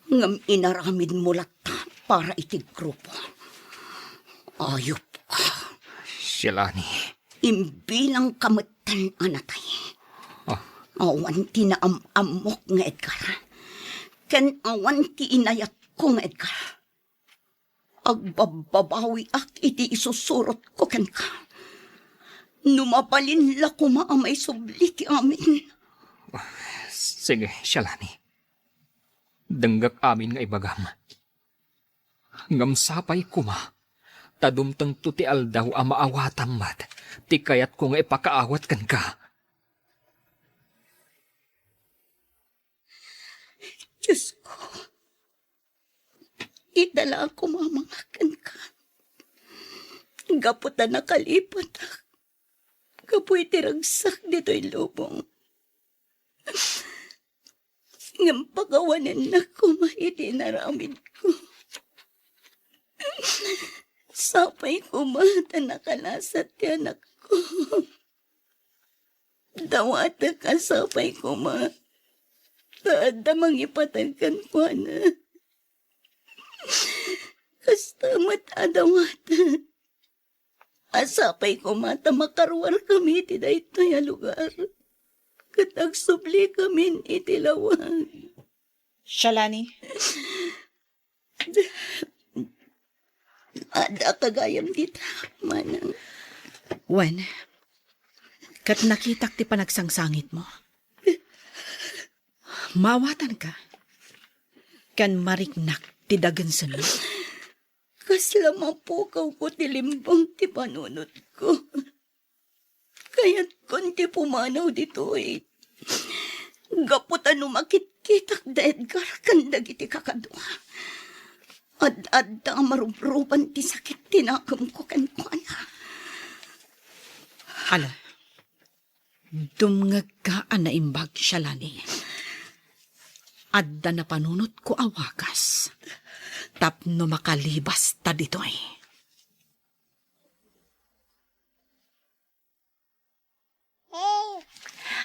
Ngam inaramid mo lata para iti grupo. Ayop ka. Shalani, Imbilang kamatan anatay. Awan ti naamamok nga Edgar. Ken awan ti inayat ko nga Edgar. Agbababawi ak iti isusurot ko ken ka. Numapalin la kuma amay subli ti amin. sige Shalani. Denggak amin nga ibagam. Ngamsapay kuma. Tadumtang to ti aldaw a maawatam mat. Ti kayat ko nga ipakaawat kan ka. Diyos ko. Idala ako mamangakan ka. Gaputan nakalipat. Kapoy tiragsak dito'y lubong. Ngam pagawanan na kumahiti naramid ko. Sapay kumata nakalasat ti anak ko. Dawata ka sapay kumata. Taada mangipatagkan ko na. Kastamat adawata. Asapay ko mata makarwar kami ti daytoy a lugar. Katagsubli kami itilawag. Shalani, Ada kagayam dita, manang. Wen, kat nakitak ti panagsangsangit mo. Mawatan ka. Kan mariknak ti dagan sunod. Kasla mapukaw ko ti limbang ti panunot ko. Kaya't kon ti pumanaw dito eh. Gaputan umakit-kitak da Edgar kandag iti kakadwa. Ad-adda marubruban ti sakit tinakam ko kankwana. Hala, dumngag ka na imbag, Shalani. Adda na panunot ko awakas. Tapno makalibas ta ditoy.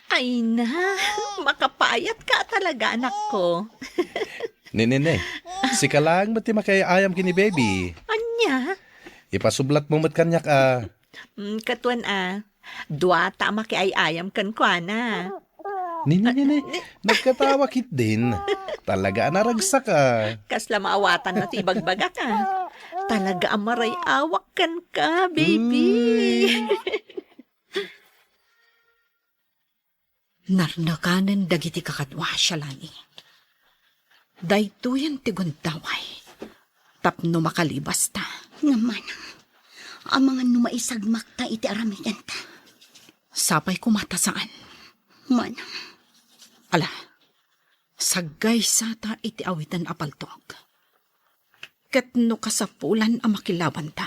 Ay na, makapayat ka talaga, anak ko. Nene, si ka lang mati makayayam kini baby. Anya? Ipasublat mo mat kanyak Katuan dua ta makiayayam kan kuana. Nene, nagkatawa kit din. Talaga naragsak ka. Kasla maawatan na ti ibagbaga ka. Talaga amaray awak kan ka, baby. Narnakanan dagiti kakadwa siya lani. Daytoyan ti guntaway. Tapno makalibas ta. Nga manang, ang mga numaisagmak ta iti aramidan ta. Sapay kumata saan. Manang, Ala, sagay sata iti awitan apaltog. Ket no kasapulan ang makilaban ta.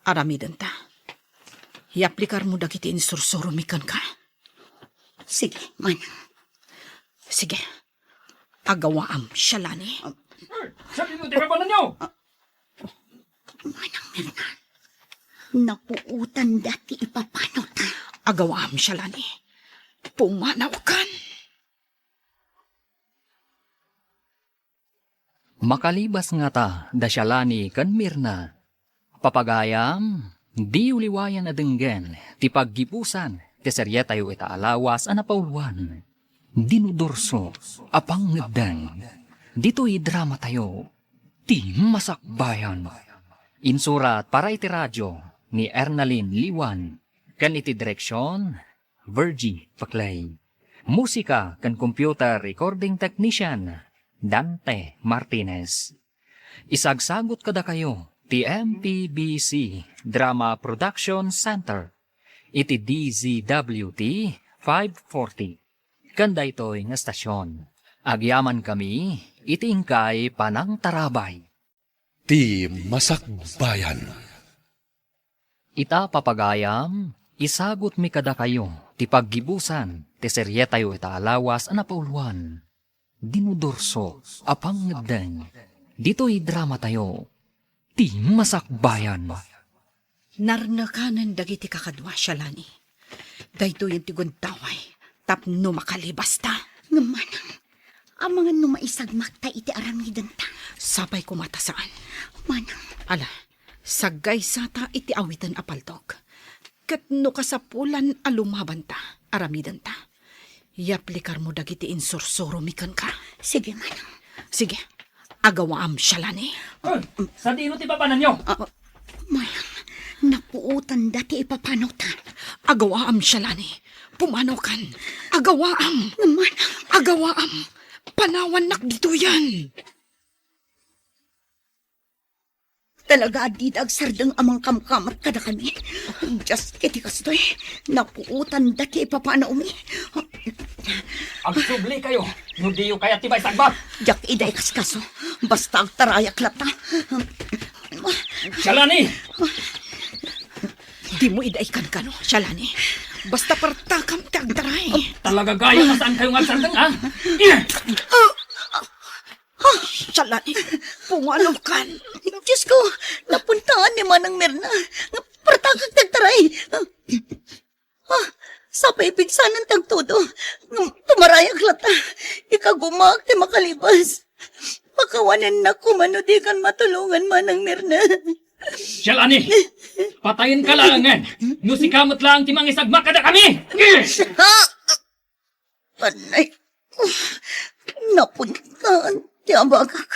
Aramidan ta. Iaplikar mo dagiti insursurumikan ka. sige, manang. Sige, agawaam siya lani. Sabi mo, tinabanan niyo! Manang Mirna, napuutan dati ipapano ta. Agawaam siya lani. Pumanaw kan. Makalibas nga ta, dasyalani kan Mirna. Papagayam, di uliwayan na denggen, ti paggipusan, ti serye tayo itaalawas anapauluan. Dinudurso, apang ngedang. Dito'y drama tayo, ti masakbayan. Insurat para iti radyo ni Ernalyn Liwan, kan iti direksyon, Virgie Paclay. Musika kan computer recording technician, Dante Martinez. Isagsagot kada kayo, ti MPBC Drama Production Center. Iti DZWT 540. Kanda ito'y nga stasyon. Agyaman kami, iti ingkay panang tarabay. Ti masakbayan. Ita papagayam, isagot mi kada kayo, ti paggibusan, ti serye tayo itaalawas anapauluan. Dinudurso, apang ngedeng. Dito'y drama tayo, ti masakbayan. Narnakanan dagiti kakadwa siya lani. Dayto yung tiguntaway. Tapno makalibas ta. Nga manang, ang mga numaisagmak ta iti aramidan ta. Sapay kumata saan. Manang, Ala, sagay sata iti awitan apaltog. Ket no kasapulan alumaban ta, aramidan ta. Iaplikar mo dagiti insursurumikan ka. sige manang. Sige, agawaam siya lani. Sa dino ti papanan nyo? Manang, napuutan dati ipapano ta. Agawaam siya lani. Pumanaw kan. Agawaam. Nga manang, Agawaam. Panawan nak dito yan. talaga adid agsardeng amang kamkamat kada kami. Just kiti kastoy, napuutan dati ipapana umi. Agsubli kayo, hindi yung kaya tibay sagbak. Jak iday kaskaso, basta agtarayak lata. Shalani! Di mo idaikan ka no, Shalani. Basta partakam tagdaray. Talaga gaya na saan kayong agsardeng, ha? Shalani, pungalaw kan. Diyos ko, napuntaan ni Manang Mirna. Partakag tagtaray. Sa paipigsanan tagtudo. Tumarayag lata. Ikagumag ti makalibas. Pakawanan na kumano di kan matulungan Manang Mirna. Shalani! Patayin ka lang, no si kamot lang timang isagmak kada kami! Panay. Napuntaan. Tiyabagak.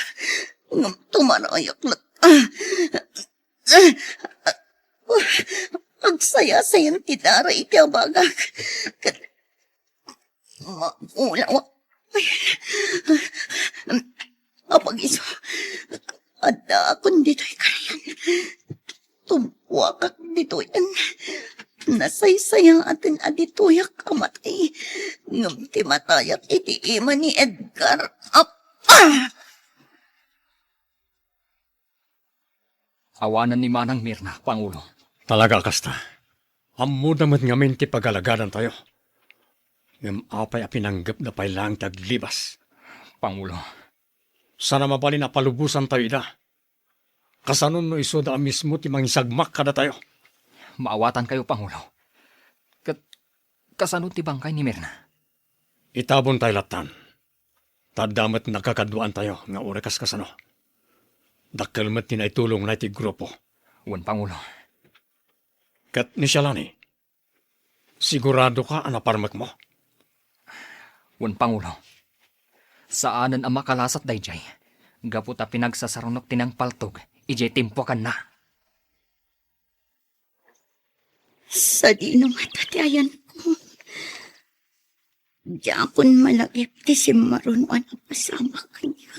Tumarayak lang. Agsaya-sayan titara itiyabagak. Maulawa. Apag-iso. Ada akong dito'y karayan. Tumpuakak dito'yan. Nasaysayang atin aditoyak amatay. Ngam ti matayak iti ima ni Edgar. Awanan ni Manang Mirna, Pangulo. Talaga kasta. Ammo naman ngamin ti pagalagadan tayo. Ngam apay apinanggap na pay lang taglibas. Pangulo, Sana mabalin na palubusan tayo ida. Kasanon no iso da mismo ti mangisagmak kada tayo. maawatan kayo, Pangulo. Kasanod ti bangkay ni Mirna. Itabon tayo latan. Tadamat nakakaduan tayo nga orekas kasano. Dakkelmet ti naitulong na iti grupo. Wan, Pangulo. Kat ni Shalani, sigurado ka anaparmak mo. Wan, Pangulo. Saanan ang makalasat dayjay. Gaputa pinagsasarunok tinang paltog. Ijay timpo kan na. Sa dinong atatayan ko. Diakon malagip ti si marunuan ang pasama kanya.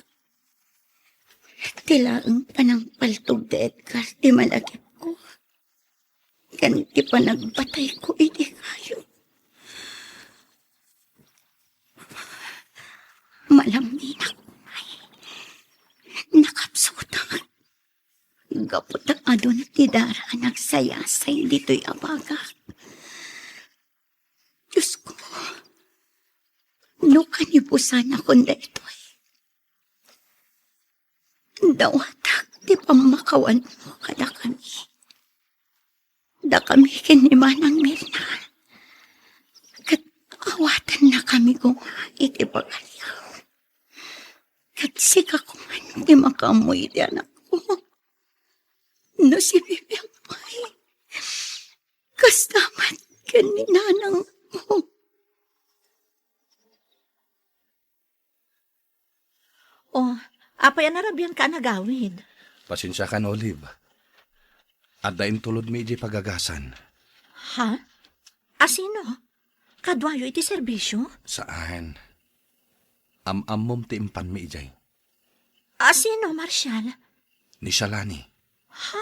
Tilaang panang paltog de Edgar ti malagip ko. Ganiti pa nagbatay ko iti kayo. Malamnin ako ay nakapsutan. Gapot ang adon ti Dara nagsayasay dito'y abaga. Diyos ko, no kanibusan akong da ito'y. Dawatak ti pamakawan mo kada kami. Da kami kinimanang Mirna. Kat awatan na kami kung iti pagaliyaw. Kat sika ko man ti makamoy di anak ko. No si Bibiyang May. Kastamat kaninanang mo. Oh, apay anarabian ka nagawid. Pasensya ka, Olive. At dain tulod mi iji pagagasan. Ha? Asino? Kadwayo iti serbisyo? Saan? Am-amom ti impan mi ijay. Asino, Marshal? Ni Shalani. Ha?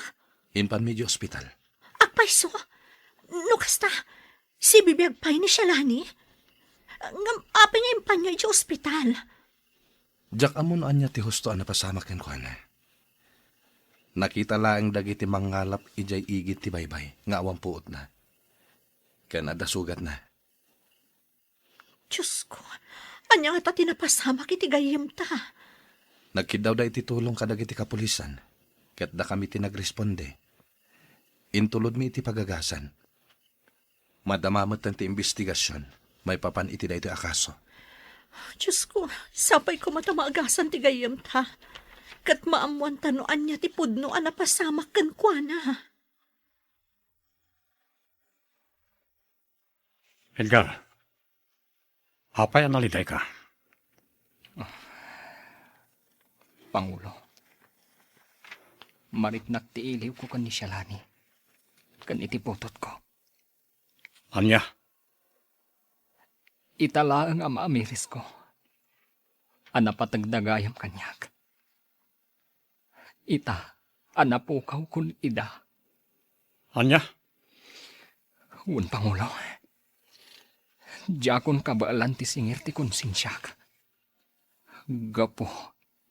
Impan mi di ospital. Akpayso? No kasta, si bibiyag pay ni Shalani? Ngam apay nga impan niya iti ospital. Jak amon anya ti husto na pasamak ken kuana. Nakita laeng dagiti mangalap ijay igit ti baybay nga awang puot na. Ken adda sugat na. Diyos ko, anya nga ta tinapasamak iti gayem ta. Nagkidaw da iti tulong kadagiti kapulisan. Ket da kami tinagresponde. Intulod mi iti pagagasan. Madamamot ti investigasyon. May papan iti da iti akaso. Diyos ko, sapay ko matamagasan ti gayem ta. Kat maamuan tanoan niya ti pudno na pasamak kan kwa na. Edgar, hapay analiday ka. Pangulo. Mariknak ti iliw ko kan ni Shalani. Kan iti putot ko. Anya, Italaang ang maamiris ko. Anapatagdagayam kanyak. Ita, anapukaw kun ida. anya, Un, Pangulo. Diyakon kabaalan ti singir ti konsensyak. Gapo,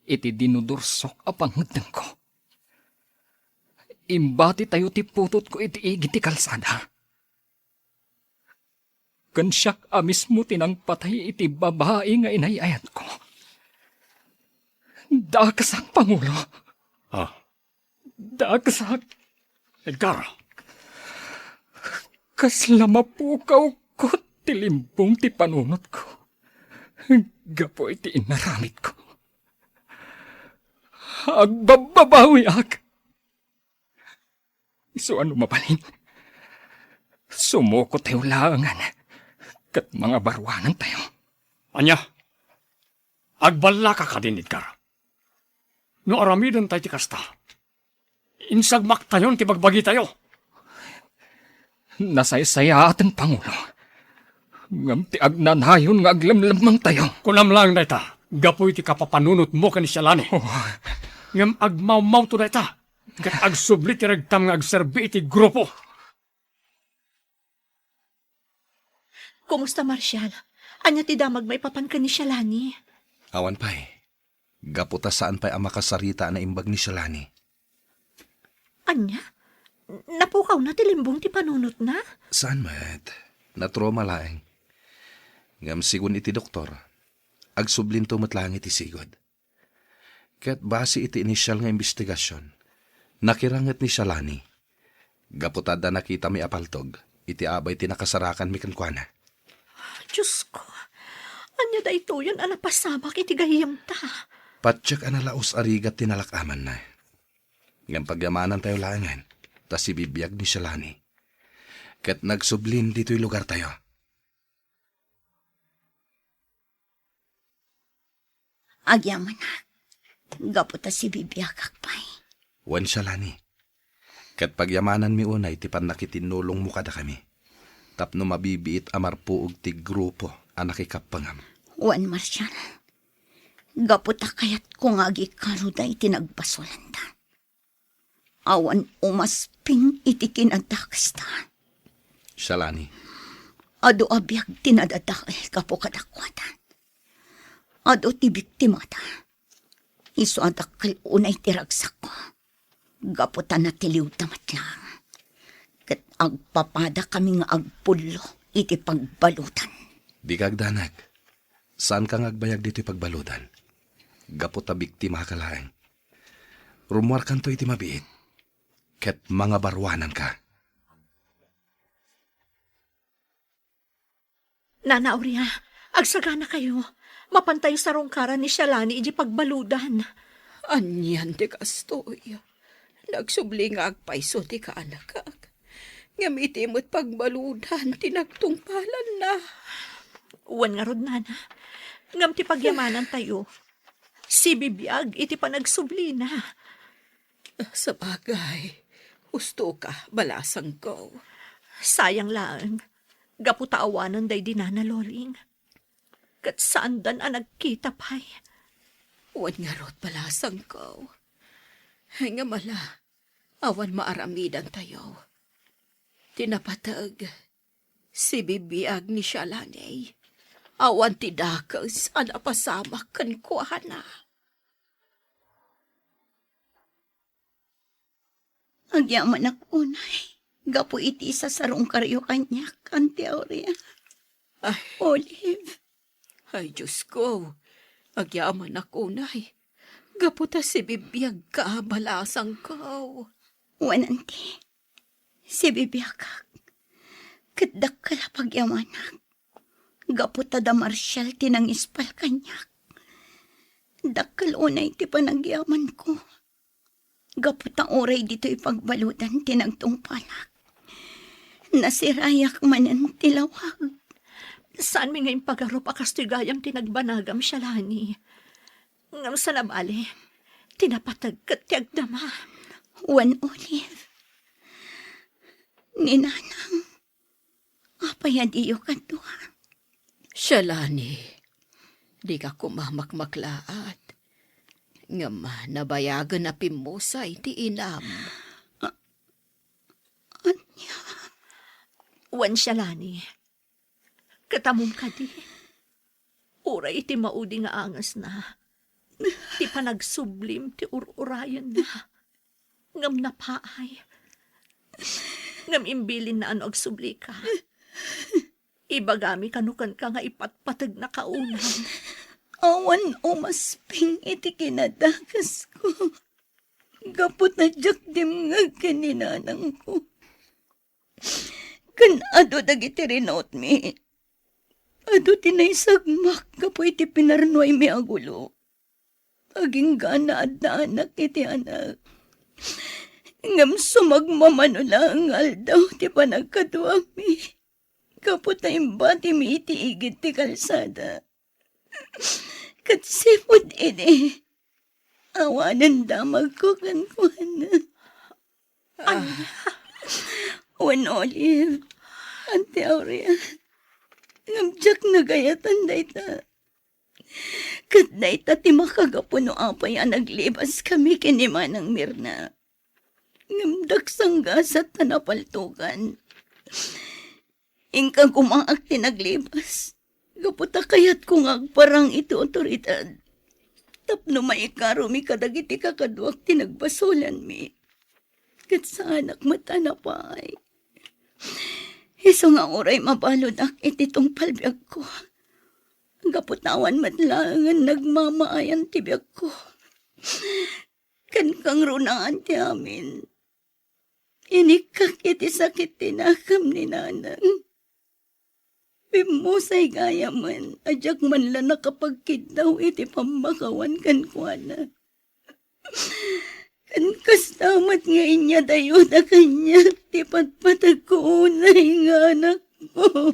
iti dinudursok apangedeng ko. Imbati tayo ti putot ko iti igi ti kalsada. Kansyak amis mo tinang patay iti babae nga inayayat ko. Dakasak, Pangulo. ah, Dakasak. Edgar, Kasla mapukaw ko tilimbong ti panunot ko. Gapo iti inaramit ko. Agbababawi ak. So ano mabalin? Sumuko tayo laangan. Kat mga barwanan tayo. anya, agbala ka din, Edgar. No aramidan tayo ti kasta. Insagmak tayon ti bagbagi tayo. Nasaysaya atin, Pangulo. Ngam ti agnanayon nga aglamlamang tayo. Kunam lang na ita, gapoy ti kapapanunot mo ka ni Shalani. Ngam agmawmaw to na ita. Kat agsubli ti ragtam nga agserbi iti grupo. Kumusta, Marshal? Anya ti damag may papan ka ni Shalani? Awan pa'y. Gaputa saan pa'y ang makasarita na imbag ni Shalani. Anya? Napukaw na tilimbong ti panunot na? Saan mat? Natroma laeng. Ngam sigun iti doktor. Agsublin tumot lang iti sigod. Ket base iti inisyal nga investigasyon, nakiranget ni Shalani. Gaputada nakita mi apaltog, iti abay tinakasarakan mi kankwana. Diyos ko, anya da ito yun anapasamak iti gayam ta. Patsyak analaos arigat tinalakaman na. Ngam pagyamanan tayo langan, tas ibibiyag ni Shalani. Ket nagsublin dito'y lugar tayo. Agyaman na. Gaputa si bibiyakak pa'y. Wan Shalani. Ket pagyamanan mi unay ti nakitinulong mo kada kami. Tapno mabibiit amarpuog ti grupo anak ikapangam. Juan Marcial, gaputa kayat kung agi karuda iti nagbasolanda. Awan umasping iti kinadakasta. Shalani, Ado abiyag tinadadakal kapo kadakwatan. Ado ti biktimata. Iso adakal unay tiragsak ko. Gaputa na tiliw tamat lang. Kat agpapada kami nga agpulo iti pagbalutan. di kagdanag. Saan kang agbayag dito'y pagbaludan? Gaputa biktima kalaeng. Rumuar kanto iti mabiit. Ket mga barwanan ka. Nana Aurea, agsagana kayo. Mapantay sa rongkaran ni Shalani iji pagbaludan. Anyan ti kastoy. Nagsubli nga agpaiso ti kaanakak. Ngam mo't pagbaludan, tinagtungpalan na. Uwan nga rod, Nana. Ngam ti pagyamanan tayo. Si bibiyag iti panagsubli na. Sa bagay, gusto ka, balasang ko. Sayang lang. Gaputa awanan day di Nana Loling. Kat saan dan ang nagkita pa'y. Uwan nga rot balasang ko. Nga mala, awan maaramidan tayo. Tinapatag, si bibiyag ni Shalani. Awan ti dakas, anapasamak kan kuhana. Agyaman ako, unay. Gapo iti sa sarong karyo kanyak, Auntie Aurea. Ay, Olive. ay Diyos ko, agyaman ako, nay. Gaputa si bibiyag ka, balasang ko. Wananti. Si bibiyakak. Kadak kalapagyamanak. Gaputa da Marcial tinangispal kanyak. Dakal unay ti panagyaman ko. Gaputa oray dito ipagbaludan tinagtungpalak. Nasirayak manan tilawag. Saan mi ngayon pagarup akastigayang tinagbanagam Shalani? Ngam sa nabali, tinapatag kat tiagdama. Juan Olive. Ninanang. Apayadiyo ka doon. Shalani, di ka kumamakmaklaat. Ngam nabayagan na pimusa iti inam. Anya. Wan Shalani, katamong ka di. Uray iti maudi nga angas na. Ti panagsublim ti ururayan na. Ngam napaay. Ngam imbilin na ano agsubli ka. Ibagami kanukan ka nga ipatpatag na kaunan. Awan umasping iti kinadakas ko. Gapot na jak dimngag kaninanang ko. Kan ado dagiti rinaut mi. Ado tinaysagmak kapo iti pinarnoy mi agulo. Aging gana at na anak iti anak. Ngam sumagmamano lang aldaw ti panagkatuwa mi. Kapot na imbati mi iti igit ti kalsada. Katsipod ini. Awanan damag ko kankuhan. Juan Olive. Auntie Aurea. Ngamjak na gayatan dayta. Kat dayta ti makagapuno apay ang naglibas kami kinimanang Mirna. Ngamdak sanggasat na napaltukan. Ingkang kumaak tinaglibas. Gaputa kayat kung agparang ito otoridad. Tapno maikaro mi kadagiti kakaduak tinagbasolan mi. Kat sa anak mata na pa ay. Iso nga oray mabalod ak ititong palbiag ko. Gaputawan matlangan nagmamaayan tibiyag ko. Kan kang runaan ti amin. Inikak iti sakit tinakam ni nanang. Pimusay gaya man, ajak man la nakapagkitaw iti pamakawan kan kuana. Kan kastamat nga inya dayo da kanya, ti patpatag ko unay nga anak ko.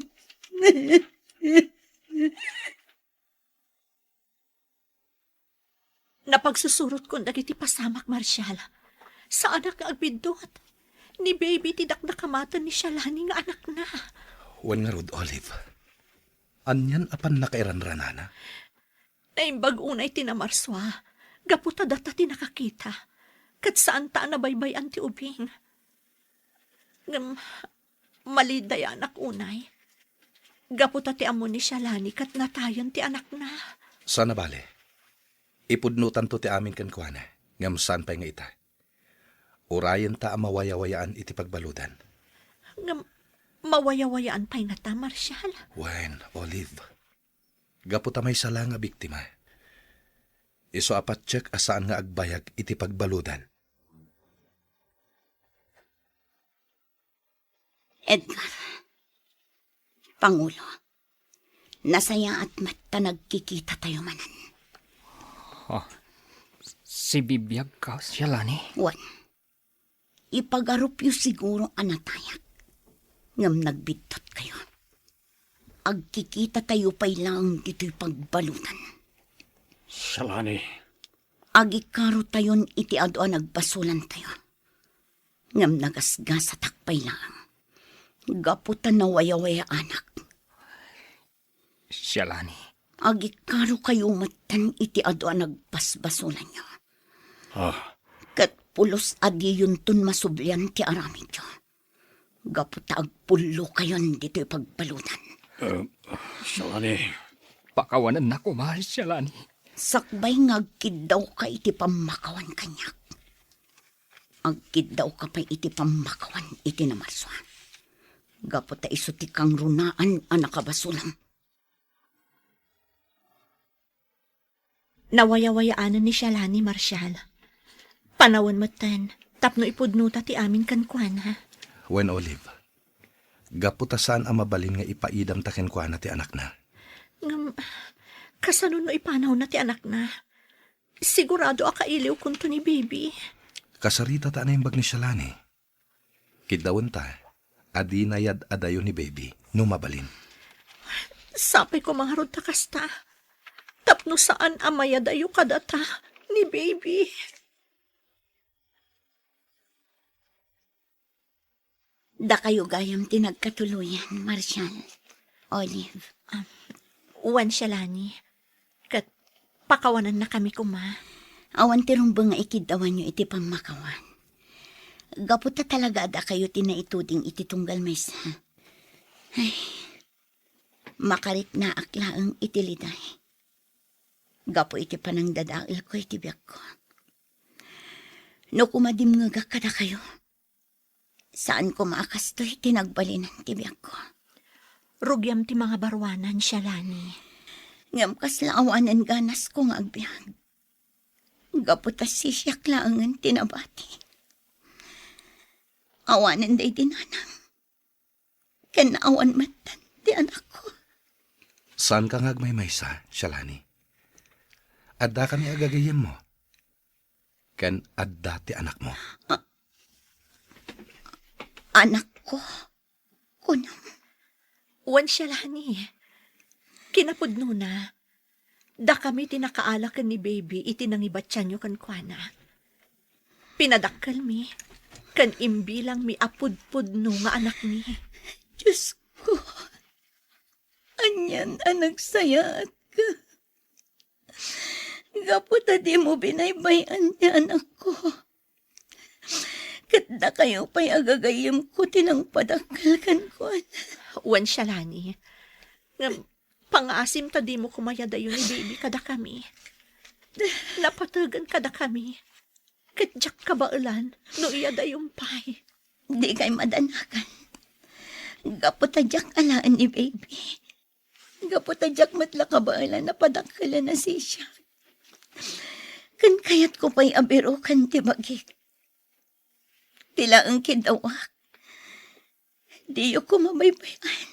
Napagsusurot ko dagiti pasamak, Marshal. Sa anak nga agbidot. Ni baby tidak nakamatan ni Shalani nga anak na. Wan nga rod, Olive. Anyan apan nakairanranana. Naimbag unay tinamarswa. Gaputa data ti nakakita. Kat saan ta nabaybayan ti ubing. Maliday anak unay. Gaputa ti amo ni Shalani kat natayan ti anak na. Sana bale. Ipudnutan to ti amin kan kuana. Ngam saan pa'y nga ita. Urayan ta mawaya-wayaan iti pagbaludan. Mawaya-wayaan pa'y nga ta, Marshal. Wen, Olive. Gaputa may sala nga biktima. Iso apat check asaan nga agbayag iti pagbaludan. Edgar, Pangulo, nasaya at mata nagkikita tayo manan. Si bibiyag ka, Shalani. Wan, ipagarupyo siguro anatayak. Ngam nagbitot kayo. Agkikita tayo pa'y lang dito'y pagbalutan. Shalani, Agikaro tayon iti adoan nagbasulan tayo. Ngam nagasgas sa takpay lang. Gaputan na waya-waya anak. Shalani. Agikaro kayo matan iti adoan nagbasbasulan nyo. Kat pulos adi yun tun masublian ti aramid nyo. Gaputa agpulo kayon dito'y pagbalutan. Shalani. Pakawanan na ko, mahal, Shalani. Sakbay nga agkid daw ka iti pamakawan kanyak. Agkid daw ka pa iti pamakawan iti namarsuan. Gaputa isuti kang runaan anakabasulang. Nawaya-wayaanan ni Shalani, Marshal. Panawan matan, tapno ipudnuta ti amin kan kuana. Wen, Olive. Gaputa saan ang mabalin nga ipaidam taken kuana ti anak na. Kasano no ipanaw na ti anak na. Sigurado akailiw kunto ni baby. Kasarita ta na yung bag ni Shalani. Kidawan ta, adi nayad adayo ni baby, no mabalin. Sapay ko mga rod takasta. Tapno saan amayadayo kadata ni baby. Da kayo gayam tinagkatuluyan, Marshal. Olive. Uwan Shalani. Kat pakawanan na kami kuma. Awan tirumba nga ikidawan nyo iti pamakawan. Gaputa talaga da kayo tinaituding iti tunggal maysa. Ay, makarit na aklaang itiliday. Gapo iti panang dadail ko iti biyak ko. No kumadim nga kada kayo. Saan ko maakastoy tinagbalinan ti biyak ko. Rugyam ti mga barwanan, Shalani. Ngam kaslaawanan ganas ko nga agbiag. Gaputas sisyak laangan tinabati. Awanan day dinanang. Kanaawan matan ti anak ko. Saan ka ngagmay maysa, Shalani? Adda kami agagayem mo. Kan adda ti anak mo. Anak ko. Kunam. Uwan Shalani. Kinapudno na. Da kami tinakaalakan ni baby itinangibatyan nyo kan kuana. Pinadakkel mi. Kan imbilang mi apudpudno nga anak mi. Diyos ko. Anyan anak sayaat ka. Gaputa di mo binaybayan ni anak ko. Katda kayo pa'y agagayim ko tinang padakal kan ko. Uwan Shalani. Pangasim ta di mo kumayadayo ni baby kada kami. Napatagan kada kami. Katjak kabaulan no iyadayong pay. Di kay madanakan. Gaputa jak alaan ni baby. Gaputadyak matla kabaala na padakala na siya. Kan kayat ko pa'y abiro kan tibagik. Tila ang kidawak. Diyo ko mabaybayan.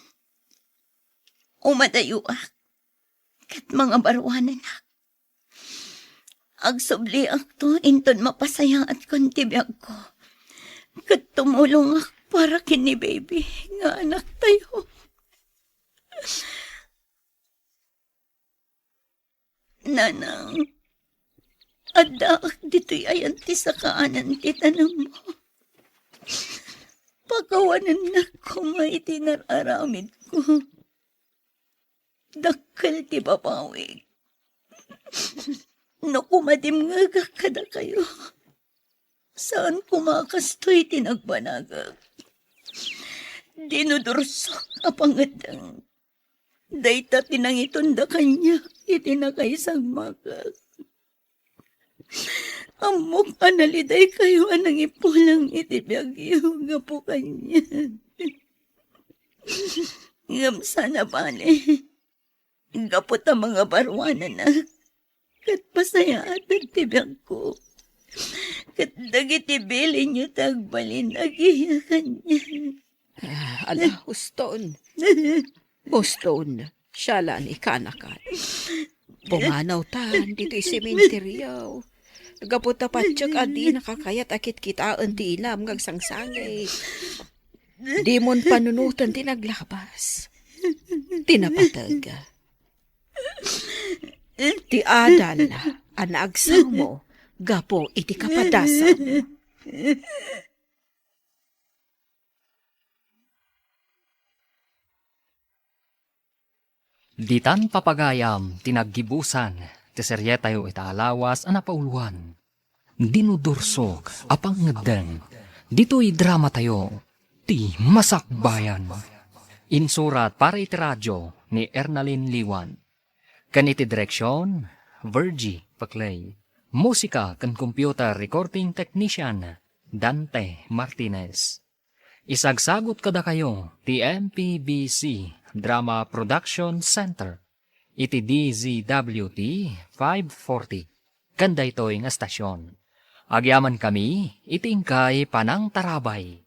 Umadayuak. Kat mga barwanan ak. Agsubli ak to, inton mapasaya at kontibiyag ko. Kat tumulong ak para kini baby, nga anak tayo. Nanang, adda ak dito'y ayanti sa kaanan titanong mo. Pagawanan na ko maitinararamid ko. Dakkel ti babawig. No kumadim nga kada kayo. Saan kumakastoy tinagbanagag? Dinudursok apangadang. Dayta tinangitunda kanya itinakaisang magag. Amok analiday kayo anang ipulang itibiyagyo nga po kanya. Ngam sana bale. Gapot ang mga barwanan na. Kat pasaya at tibiyag ko. Kat dagitibili niyo tagbalin agiyakan niya. Ala, huston. Huston, siya lang ikanakan. Pumanaw tan, dito'y sementeryaw. Gaputa patsyag adi nakakayat akit kitaan ti inam ngag sangsangay. Di mon panunutan tinaglabas. Tinapatag. Ti adan anagsaw mo, gapo iti kapadasan. Ditan papagayam, tinaggibusan, ti serye tayo itaalawas, anapauluan. Dinudursok, apang ngedeng, dito'y drama tayo, ti masakbayan. Insurat para iti radyo ni Ernalyn Liwan. Kan iti direksyon, Virgie Paclay. Musika kan computer recording technician, Dante Martinez. Isagsagot kada kayo, ti MPBC Drama Production Center. Iti DZWT 540. Kanda ito'y nga stasyon. Agyaman kami, itingkay panang tarabay.